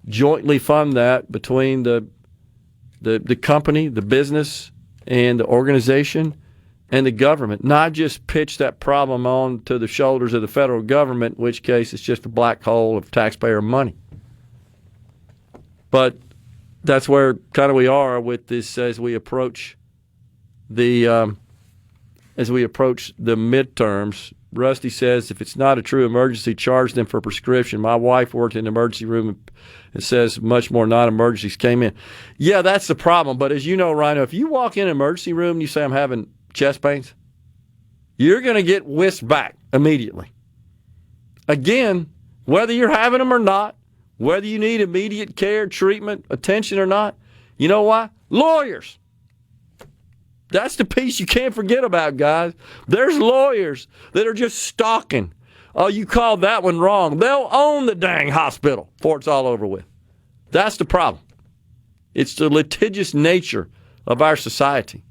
jointly fund that between the company, the business, and the organization and the government, not just pitch that problem on to the shoulders of the federal government, in which case it's just a black hole of taxpayer money. But that's where kind of we are with this as we approach the midterms. Rusty says, if it's not a true emergency, charge them for prescription. My wife worked in the emergency room and says much more non-emergencies came in. Yeah, that's the problem. But as you know, Rhino, if you walk in an emergency room and you say, I'm having chest pains, you're going to get whisked back immediately. Again, whether you're having them or not, whether you need immediate care, treatment, attention or not, you know why? Lawyers. That's the piece you can't forget about, guys. There's lawyers that are just stalking. Oh, you called that one wrong. They'll own the dang hospital before it's all over with. That's the problem. It's the litigious nature of our society.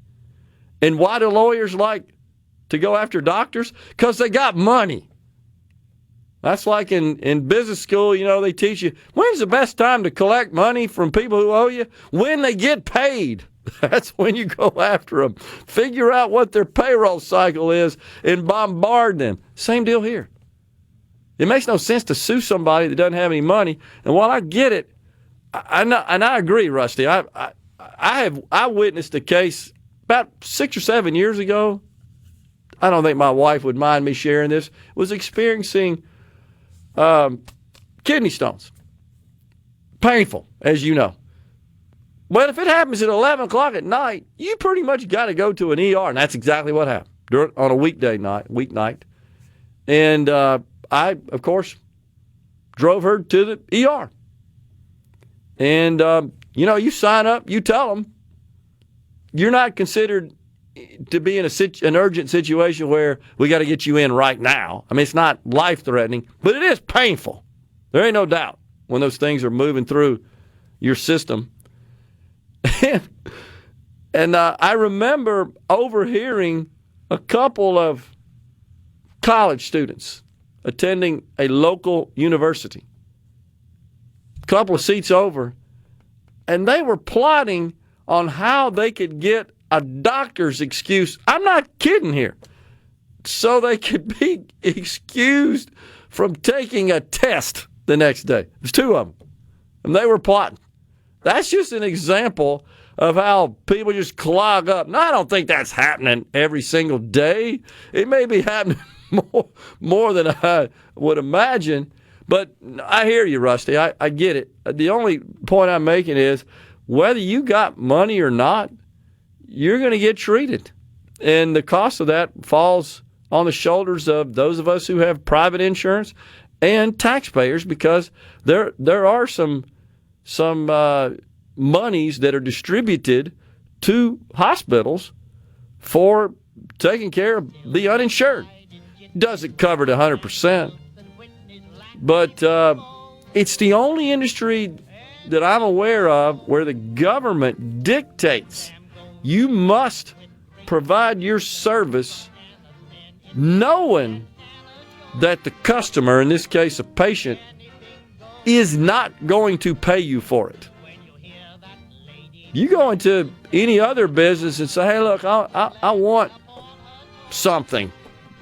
And why do lawyers like to go after doctors? Because they got money. That's like in business school, you know, they teach you, when's the best time to collect money from people who owe you? When they get paid. That's when you go after them. Figure out what their payroll cycle is and bombard them. Same deal here. It makes no sense to sue somebody that doesn't have any money. And while I get it, I agree, Rusty. I witnessed a case about 6 or 7 years ago. I don't think my wife would mind me sharing this. Was experiencing kidney stones. Painful, as you know. But if it happens at 11 o'clock at night, you pretty much got to go to an ER, and that's exactly what happened on a weeknight. And I, of course, drove her to the ER. And, you sign up, you tell them you're not considered to be in an urgent situation where we got to get you in right now. I mean, it's not life-threatening, but it is painful. There ain't no doubt when those things are moving through your system. And I remember overhearing a couple of college students attending a local university, a couple of seats over, and they were plotting on how they could get a doctor's excuse. I'm not kidding here. So they could be excused from taking a test the next day. There's two of them, and they were plotting. That's just an example of how people just clog up. Now, I don't think that's happening every single day. It may be happening more than I would imagine. But I hear you, Rusty. I get it. The only point I'm making is whether you got money or not, you're going to get treated. And the cost of that falls on the shoulders of those of us who have private insurance and taxpayers, because there are some monies that are distributed to hospitals for taking care of the uninsured. Doesn't cover it 100%, but it's the only industry that I'm aware of where the government dictates you must provide your service knowing that the customer, in this case a patient, is not going to pay you for it. You go into any other business and say, hey, look, I want something.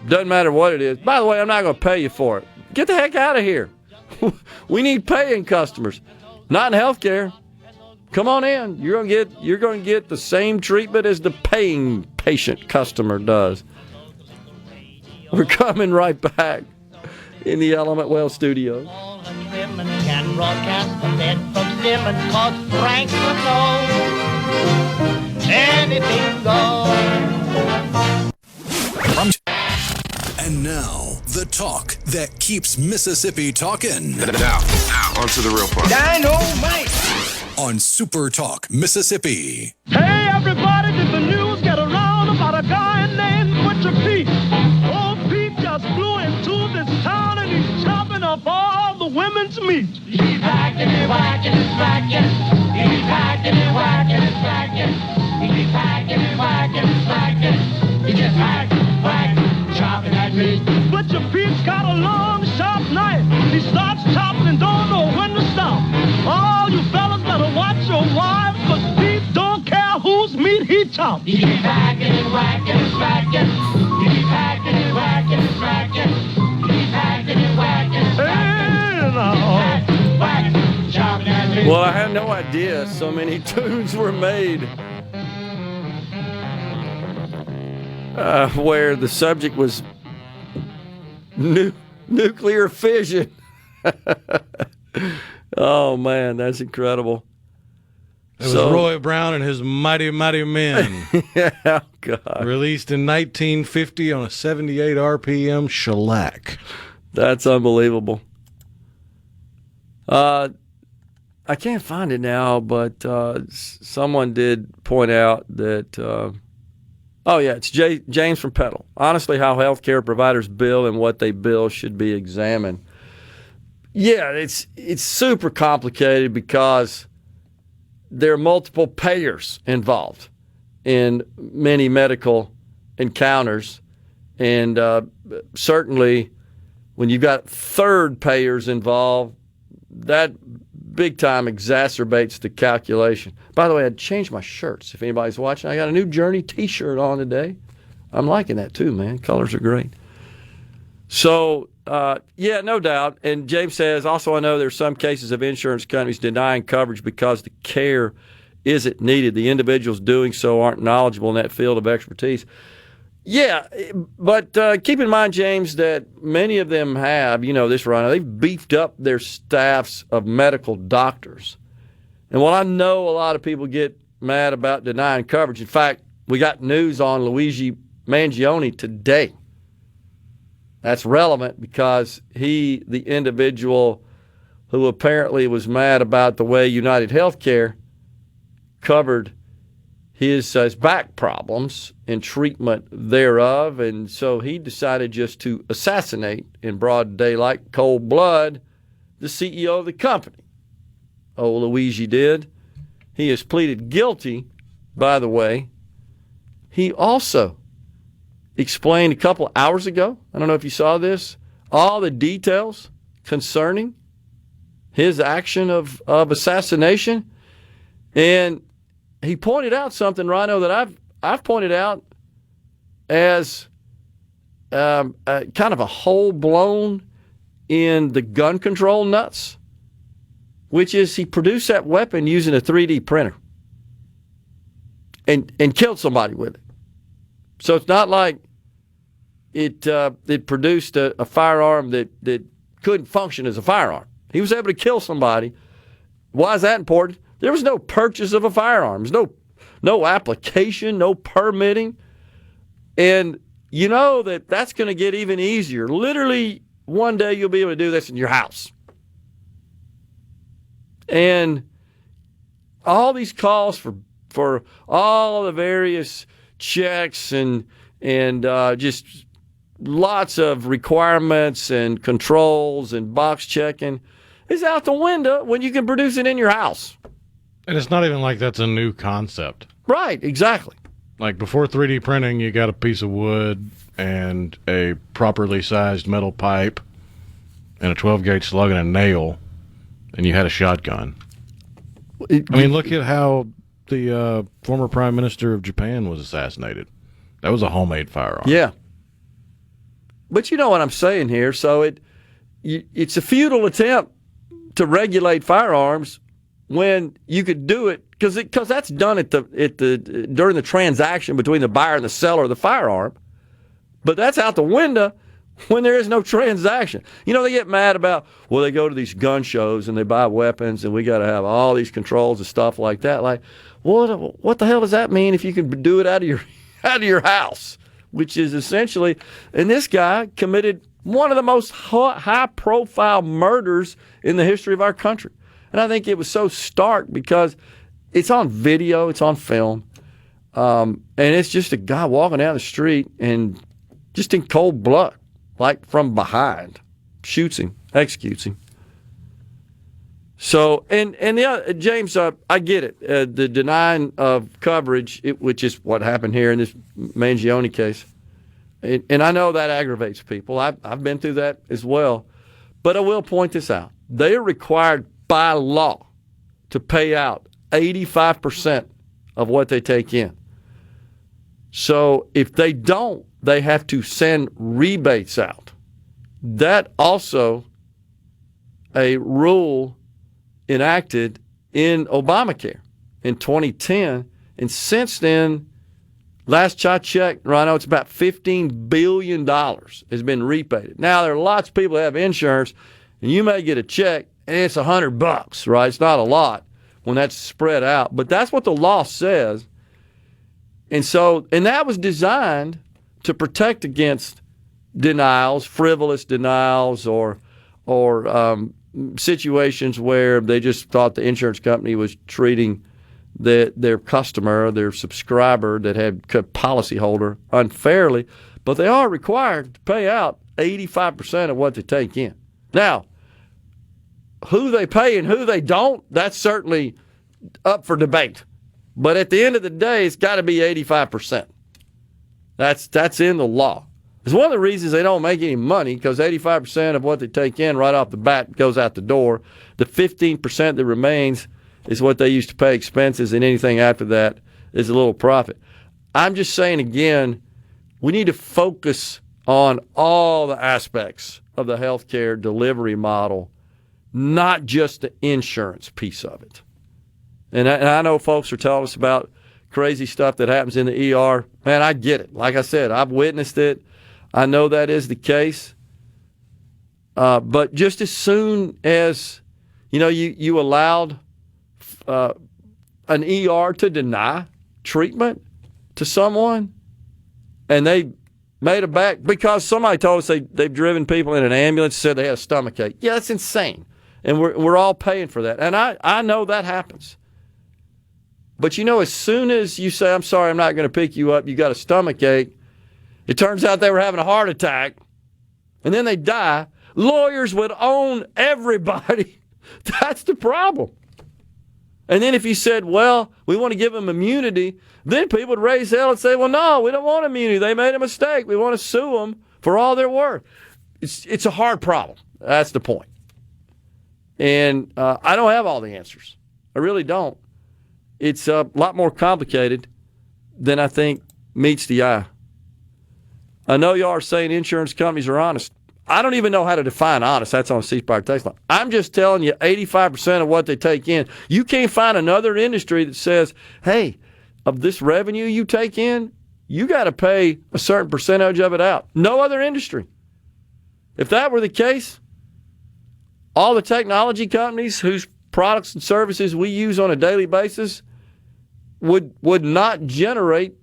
Doesn't matter what it is. By the way, I'm not going to pay you for it. Get the heck out of here. We need paying customers, not in healthcare. Come on in. You're going to get the same treatment as the paying patient customer does. We're coming right back in the Element Well studio. Women can broadcast the bed from Simmons, 'cause Frank would know anything goes. And now, the talk that keeps Mississippi talking. Now, on to the real part. Dynamite! On Super Talk Mississippi. Hey, everybody, did the news get around about a guy named Butcher Pete? Old Pete just flew into this town and he's chopping up all the women's meat. He's hacking and whacking and smacking. He's hacking and whacking and smacking. He's hacking and whacking and smacking. He just hack, whack, chopping that meat. Butcher Pete's got a long, sharp knife. He starts chopping and don't know when to stop. All you fellas better watch your wives, 'cause Pete don't care whose meat he chops. He's hacking and whacking and smacking. He's hacking and whacking and smacking. He's hacking and whacking and smacking. Hack, whack, chopping that meat. Well, I had no idea so many tunes were made where the subject was nuclear fission. Oh, man, that's incredible. It was Roy Brown and his Mighty Mighty Men. Yeah, God. Released in 1950 on a 78 RPM shellac. That's unbelievable. I can't find it now, but someone did point out that, it's James from Petal. Honestly, how healthcare providers bill and what they bill should be examined. Yeah, it's super complicated because there are multiple payers involved in many medical encounters, and certainly when you've got third payers involved, that big time exacerbates the calculation. By the way, I changed my shirts. If anybody's watching, I got a new Journey T-shirt on today. I'm liking that too, man. Colors are great. So, no doubt. And James says, also I know there's some cases of insurance companies denying coverage because the care isn't needed. The individuals doing so aren't knowledgeable in that field of expertise. Yeah, but keep in mind, James, that many of them have, this, Rhino, they've beefed up their staffs of medical doctors. And while I know a lot of people get mad about denying coverage, in fact, we got news on Luigi Mangione today. That's relevant because the individual who apparently was mad about the way United Healthcare covered his back problems and treatment thereof, and so he decided just to assassinate in broad daylight, cold blood, the CEO of the company. Oh, Luigi did. He has pleaded guilty, by the way. He also explained a couple of hours ago, I don't know if you saw this, all the details concerning his action of assassination. And he pointed out something, Rhino, that I've pointed out as kind of a hole blown in the gun control nuts, which is he produced that weapon using a 3D printer and killed somebody with it. So it's not like it produced a firearm that couldn't function as a firearm. He was able to kill somebody. Why is that important? There was no purchase of a firearm. There's no application, no permitting. And you know that's going to get even easier. Literally, one day you'll be able to do this in your house. And all these calls for all the various checks and just lots of requirements and controls and box checking is out the window when you can produce it in your house. And it's not even like that's a new concept. Right, exactly. Like before 3D printing, you got a piece of wood and a properly sized metal pipe and a 12-gauge slug and a nail, and you had a shotgun. I mean, look at how the former Prime Minister of Japan was assassinated. That was a homemade firearm. Yeah. But you know what I'm saying here. So it's a futile attempt to regulate firearms when you could do it because that's done during the transaction between the buyer and the seller of the firearm. But that's out the window when there is no transaction. You know, they get mad about, well, they go to these gun shows and they buy weapons and we got to have all these controls and stuff like that. Like, what the hell does that mean if you can do it out of your house? Which is essentially, and this guy committed one of the most high-profile murders in the history of our country. And I think it was so stark because it's on video, it's on film, and it's just a guy walking down the street and just in cold blood, like from behind, shoots him, executes him. So, and the other, James, I get it. The denying of coverage, which is what happened here in this Mangione case, and I know that aggravates people. I've been through that as well. But I will point this out. They are required by law to pay out 85% of what they take in. So if they don't, they have to send rebates out. That also a rule enacted in Obamacare in 2010. And since then, last I checked, Rhino, it's about $15 billion has been repaid. Now, there are lots of people that have insurance, and you may get a check, and it's $100, right? It's not a lot when that's spread out. But that's what the law says. And so, and that was designed to protect against denials, frivolous denials, or situations where they just thought the insurance company was treating their customer, their subscriber that had policyholder unfairly. But they are required to pay out 85% of what they take in. Now, who they pay and who they don't, that's certainly up for debate. But at the end of the day, it's got to be 85%. That's in the law. It's one of the reasons they don't make any money, because 85% of what they take in right off the bat goes out the door. The 15% that remains is what they used to pay expenses, and anything after that is a little profit. I'm just saying again, we need to focus on all the aspects of the healthcare delivery model, not just the insurance piece of it. And I know folks are telling us about crazy stuff that happens in the ER. Man, I get it. Like I said, I've witnessed it. I know that is the case. But just as soon as, you allowed an ER to deny treatment to someone, and they made it back because somebody told us they've driven people in an ambulance and said they had a stomachache. Yeah, that's insane. And we're all paying for that. And I know that happens. But as soon as you say, I'm sorry, I'm not going to pick you up, you got a stomachache, it turns out they were having a heart attack, and then they die. Lawyers would own everybody. That's the problem. And then if you said, well, we want to give them immunity, then people would raise hell and say, well, no, we don't want immunity. They made a mistake. We want to sue them for all their worth. It's a hard problem. That's the point. And I don't have all the answers. I really don't. It's a lot more complicated than I think meets the eye. I know y'all are saying insurance companies are honest. I don't even know how to define honest. That's on the C Spire text line. I'm just telling you 85% of what they take in. You can't find another industry that says, hey, of this revenue you take in, you got to pay a certain percentage of it out. No other industry. If that were the case, all the technology companies whose products and services we use on a daily basis would not generate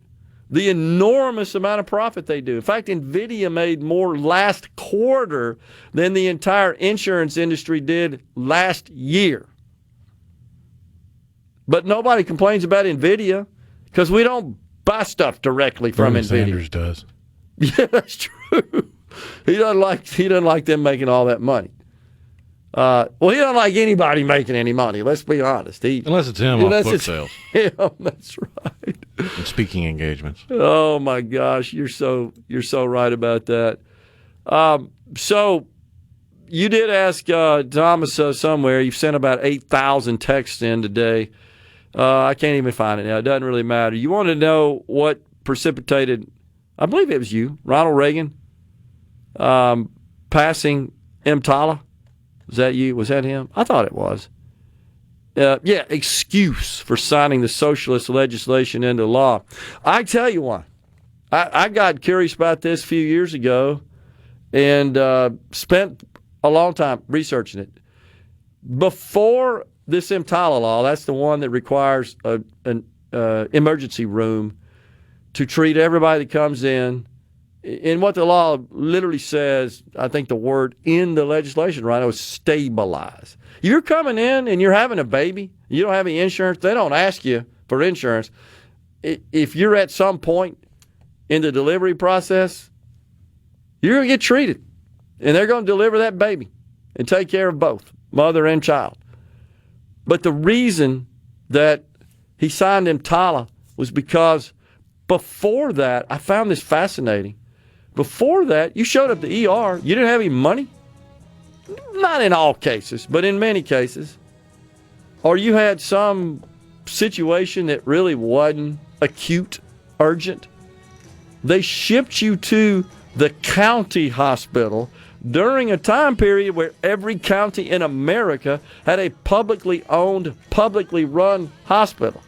the enormous amount of profit they do. In fact, NVIDIA made more last quarter than the entire insurance industry did last year. But nobody complains about NVIDIA because we don't buy stuff directly from Bernie NVIDIA. Sanders does. Yeah, that's true. He doesn't like them making all that money. Well, he doesn't like anybody making any money. Let's be honest. Unless it's him off book sales. Yeah, that's right. And speaking engagements. Oh my gosh, you're so right about that. So you did ask Thomas somewhere. You've sent about 8,000 texts in today. I can't even find it now. It doesn't really matter. You want to know what precipitated? I believe it was you, Ronald Reagan, passing EMTALA. Was that you? Was that him? I thought it was. excuse for signing the socialist legislation into law. I tell you why. I got curious about this a few years ago and spent a long time researching it. Before this EMTALA law, that's the one that requires an emergency room to treat everybody that comes in. And what the law literally says, I think the word in the legislation right now is stabilize. You're coming in and you're having a baby, you don't have any insurance, they don't ask you for insurance. If you're at some point in the delivery process, you're going to get treated. And they're going to deliver that baby and take care of both, mother and child. But the reason that he signed EMTALA was because before that, I found this fascinating. Before that, you showed up at the ER, you didn't have any money. Not in all cases, but in many cases. Or you had some situation that really wasn't acute, urgent. They shipped you to the county hospital during a time period where every county in America had a publicly owned, publicly run hospital.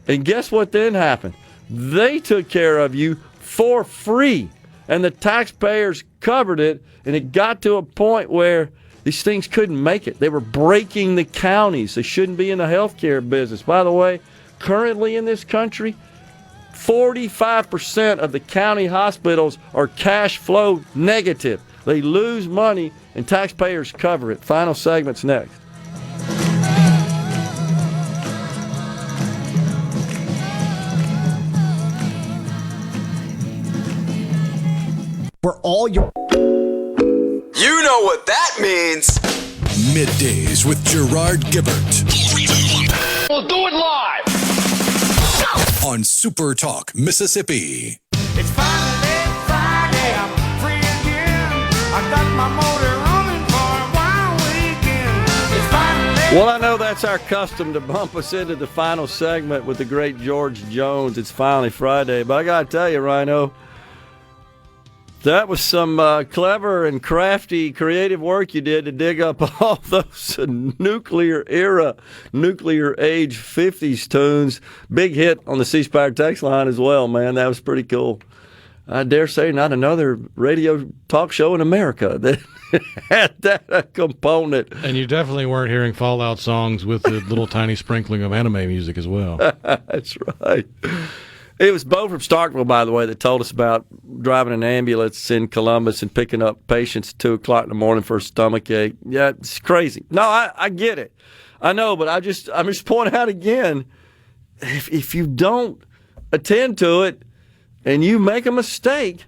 And guess what then happened? They took care of you for free. And the taxpayers covered it, and it got to a point where these things couldn't make it. They were breaking the counties. They shouldn't be in the healthcare business. By the way, currently in this country, 45% of the county hospitals are cash flow negative. They lose money, and taxpayers cover it. Final segment's next. For all your... You know what that means. Middays with Gerard Gibert. We'll do it live. On SuperTalk Mississippi. It's finally Friday. I'm free again. I got my motor running for a wild weekend. It's finally... Well, I know that's our custom to bump us into the final segment with the great George Jones. It's finally Friday. But I got to tell you, Rhino, that was some clever and crafty, creative work you did to dig up all those nuclear age 50s tunes. Big hit on the C-Spire text line as well, man. That was pretty cool. I dare say not another radio talk show in America that had that component. And you definitely weren't hearing Fallout songs with the little tiny sprinkling of anime music as well. That's right. It was Bo from Starkville, by the way, that told us about driving an ambulance in Columbus and picking up patients at 2 o'clock in the morning for a stomach ache. Yeah, it's crazy. No, I get it. I know, but I'm just pointing out again, if you don't attend to it and you make a mistake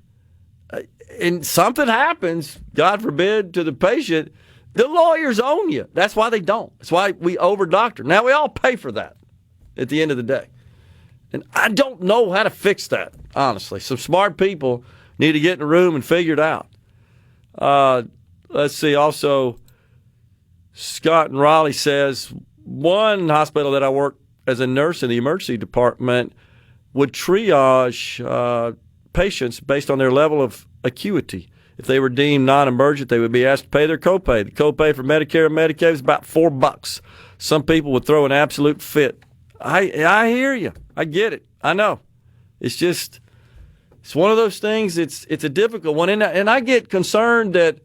and something happens, God forbid, to the patient, the lawyers own you. That's why they don't. That's why we over-doctor. Now, we all pay for that at the end of the day. And I don't know how to fix that, honestly. Some smart people need to get in a room and figure it out. Let's see. Also, Scott in Raleigh says, one hospital that I worked as a nurse in the emergency department would triage patients based on their level of acuity. If they were deemed non-emergent, they would be asked to pay their copay. The copay for Medicare and Medicaid is about $4. Some people would throw an absolute fit. I hear you. I get it. I know. It's one of those things. It's a difficult one. And I get concerned that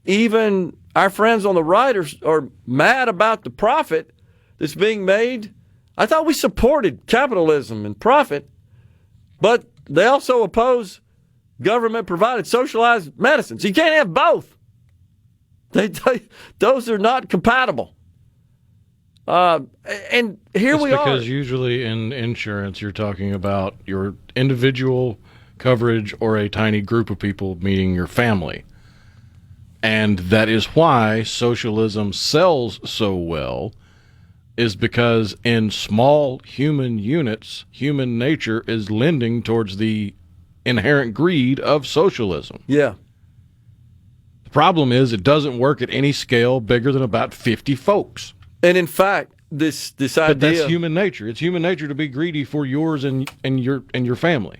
even our friends on the right are mad about the profit that's being made. I thought we supported capitalism and profit, but they also oppose government-provided socialized medicine. So you can't have both. Those are not compatible. And here we are. Because usually in insurance, you're talking about your individual coverage or a tiny group of people, meaning your family. And that is why socialism sells so well, is because in small human units, human nature is lending towards the inherent greed of socialism. Yeah. The problem is it doesn't work at any scale bigger than about 50 folks. And in fact, this idea. But that's human nature. It's human nature to be greedy for yours and your family.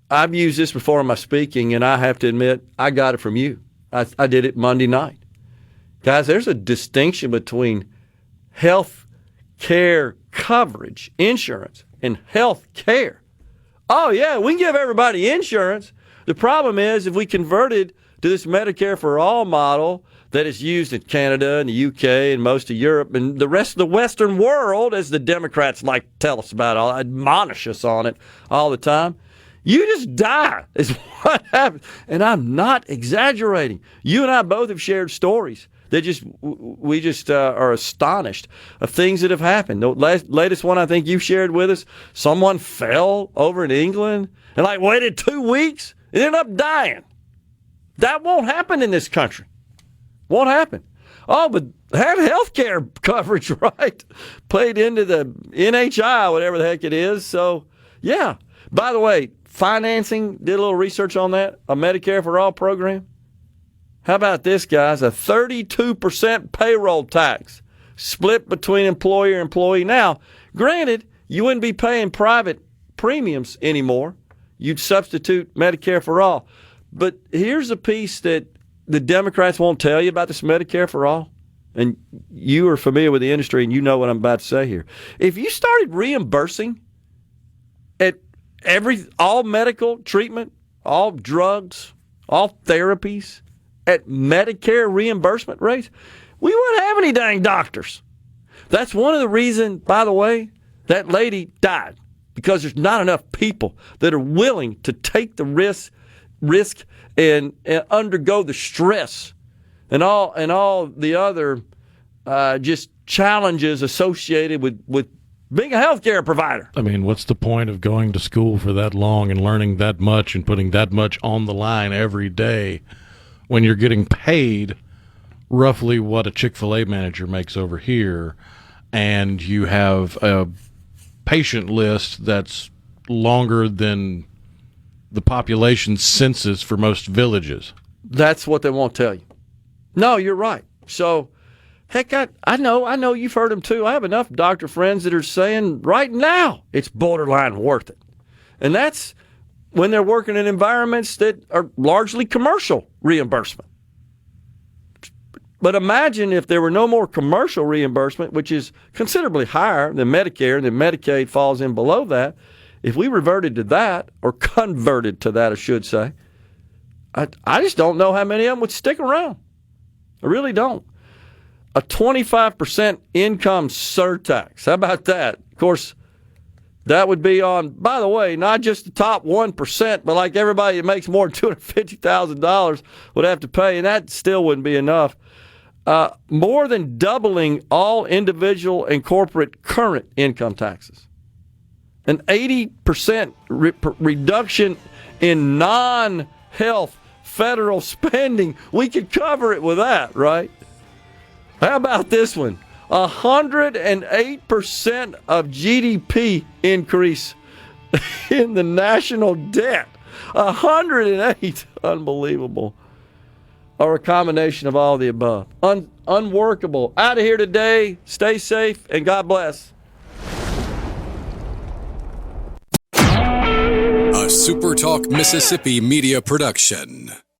I've used this before in my speaking, and I have to admit, I got it from you. I did it Monday night. Guys, there's a distinction between health care coverage, insurance, and health care. Oh, yeah, we can give everybody insurance. The problem is if we converted to this Medicare for All model that is used in Canada and the UK and most of Europe and the rest of the Western world, as the Democrats like to tell us about, admonish us on it all the time, you just die is what happens. And I'm not exaggerating. You and I both have shared stories that we just are astonished of things that have happened. The latest one I think you shared with us, someone fell over in England and waited 2 weeks and ended up dying. That won't happen in this country. Won't happen. Oh, but had health care coverage, right? Played into the NHI, whatever the heck it is. So, yeah. By the way, financing, did a little research on that, a Medicare for All program. How about this, guys? A 32% payroll tax split between employer and employee. Now, granted, you wouldn't be paying private premiums anymore. You'd substitute Medicare for All. But here's a piece that the Democrats won't tell you about this Medicare for All. And you are familiar with the industry and you know what I'm about to say here. If you started reimbursing at all medical treatment, all drugs, all therapies at Medicare reimbursement rates, we wouldn't have any dang doctors. That's one of the reasons, by the way, that lady died. Because there's not enough people that are willing to take the risk and undergo the stress and all the other just challenges associated with being a healthcare provider. I mean, what's the point of going to school for that long and learning that much and putting that much on the line every day when you're getting paid roughly what a Chick-fil-A manager makes over here, and you have a patient list that's longer than the population census for most villages? That's what they won't tell you. No, you're right. So, heck, I know you've heard them too. I have enough doctor friends that are saying right now it's borderline worth it. And that's when they're working in environments that are largely commercial reimbursement. But imagine if there were no more commercial reimbursement, which is considerably higher than Medicare, and then Medicaid falls in below that. If we reverted to that, or converted to that, I should say, I just don't know how many of them would stick around. I really don't. A 25% income surtax. How about that? Of course, that would be on, by the way, not just the top 1%, but like everybody that makes more than $250,000 would have to pay, and that still wouldn't be enough. More than doubling all individual and corporate current income taxes. An 80% reduction in non-health federal spending. We could cover it with that, right? How about this one? 108% of GDP increase in the national debt. 108. Unbelievable. Or a combination of all the above. Unworkable. Out of here today. Stay safe and God bless. A SuperTalk Mississippi media production.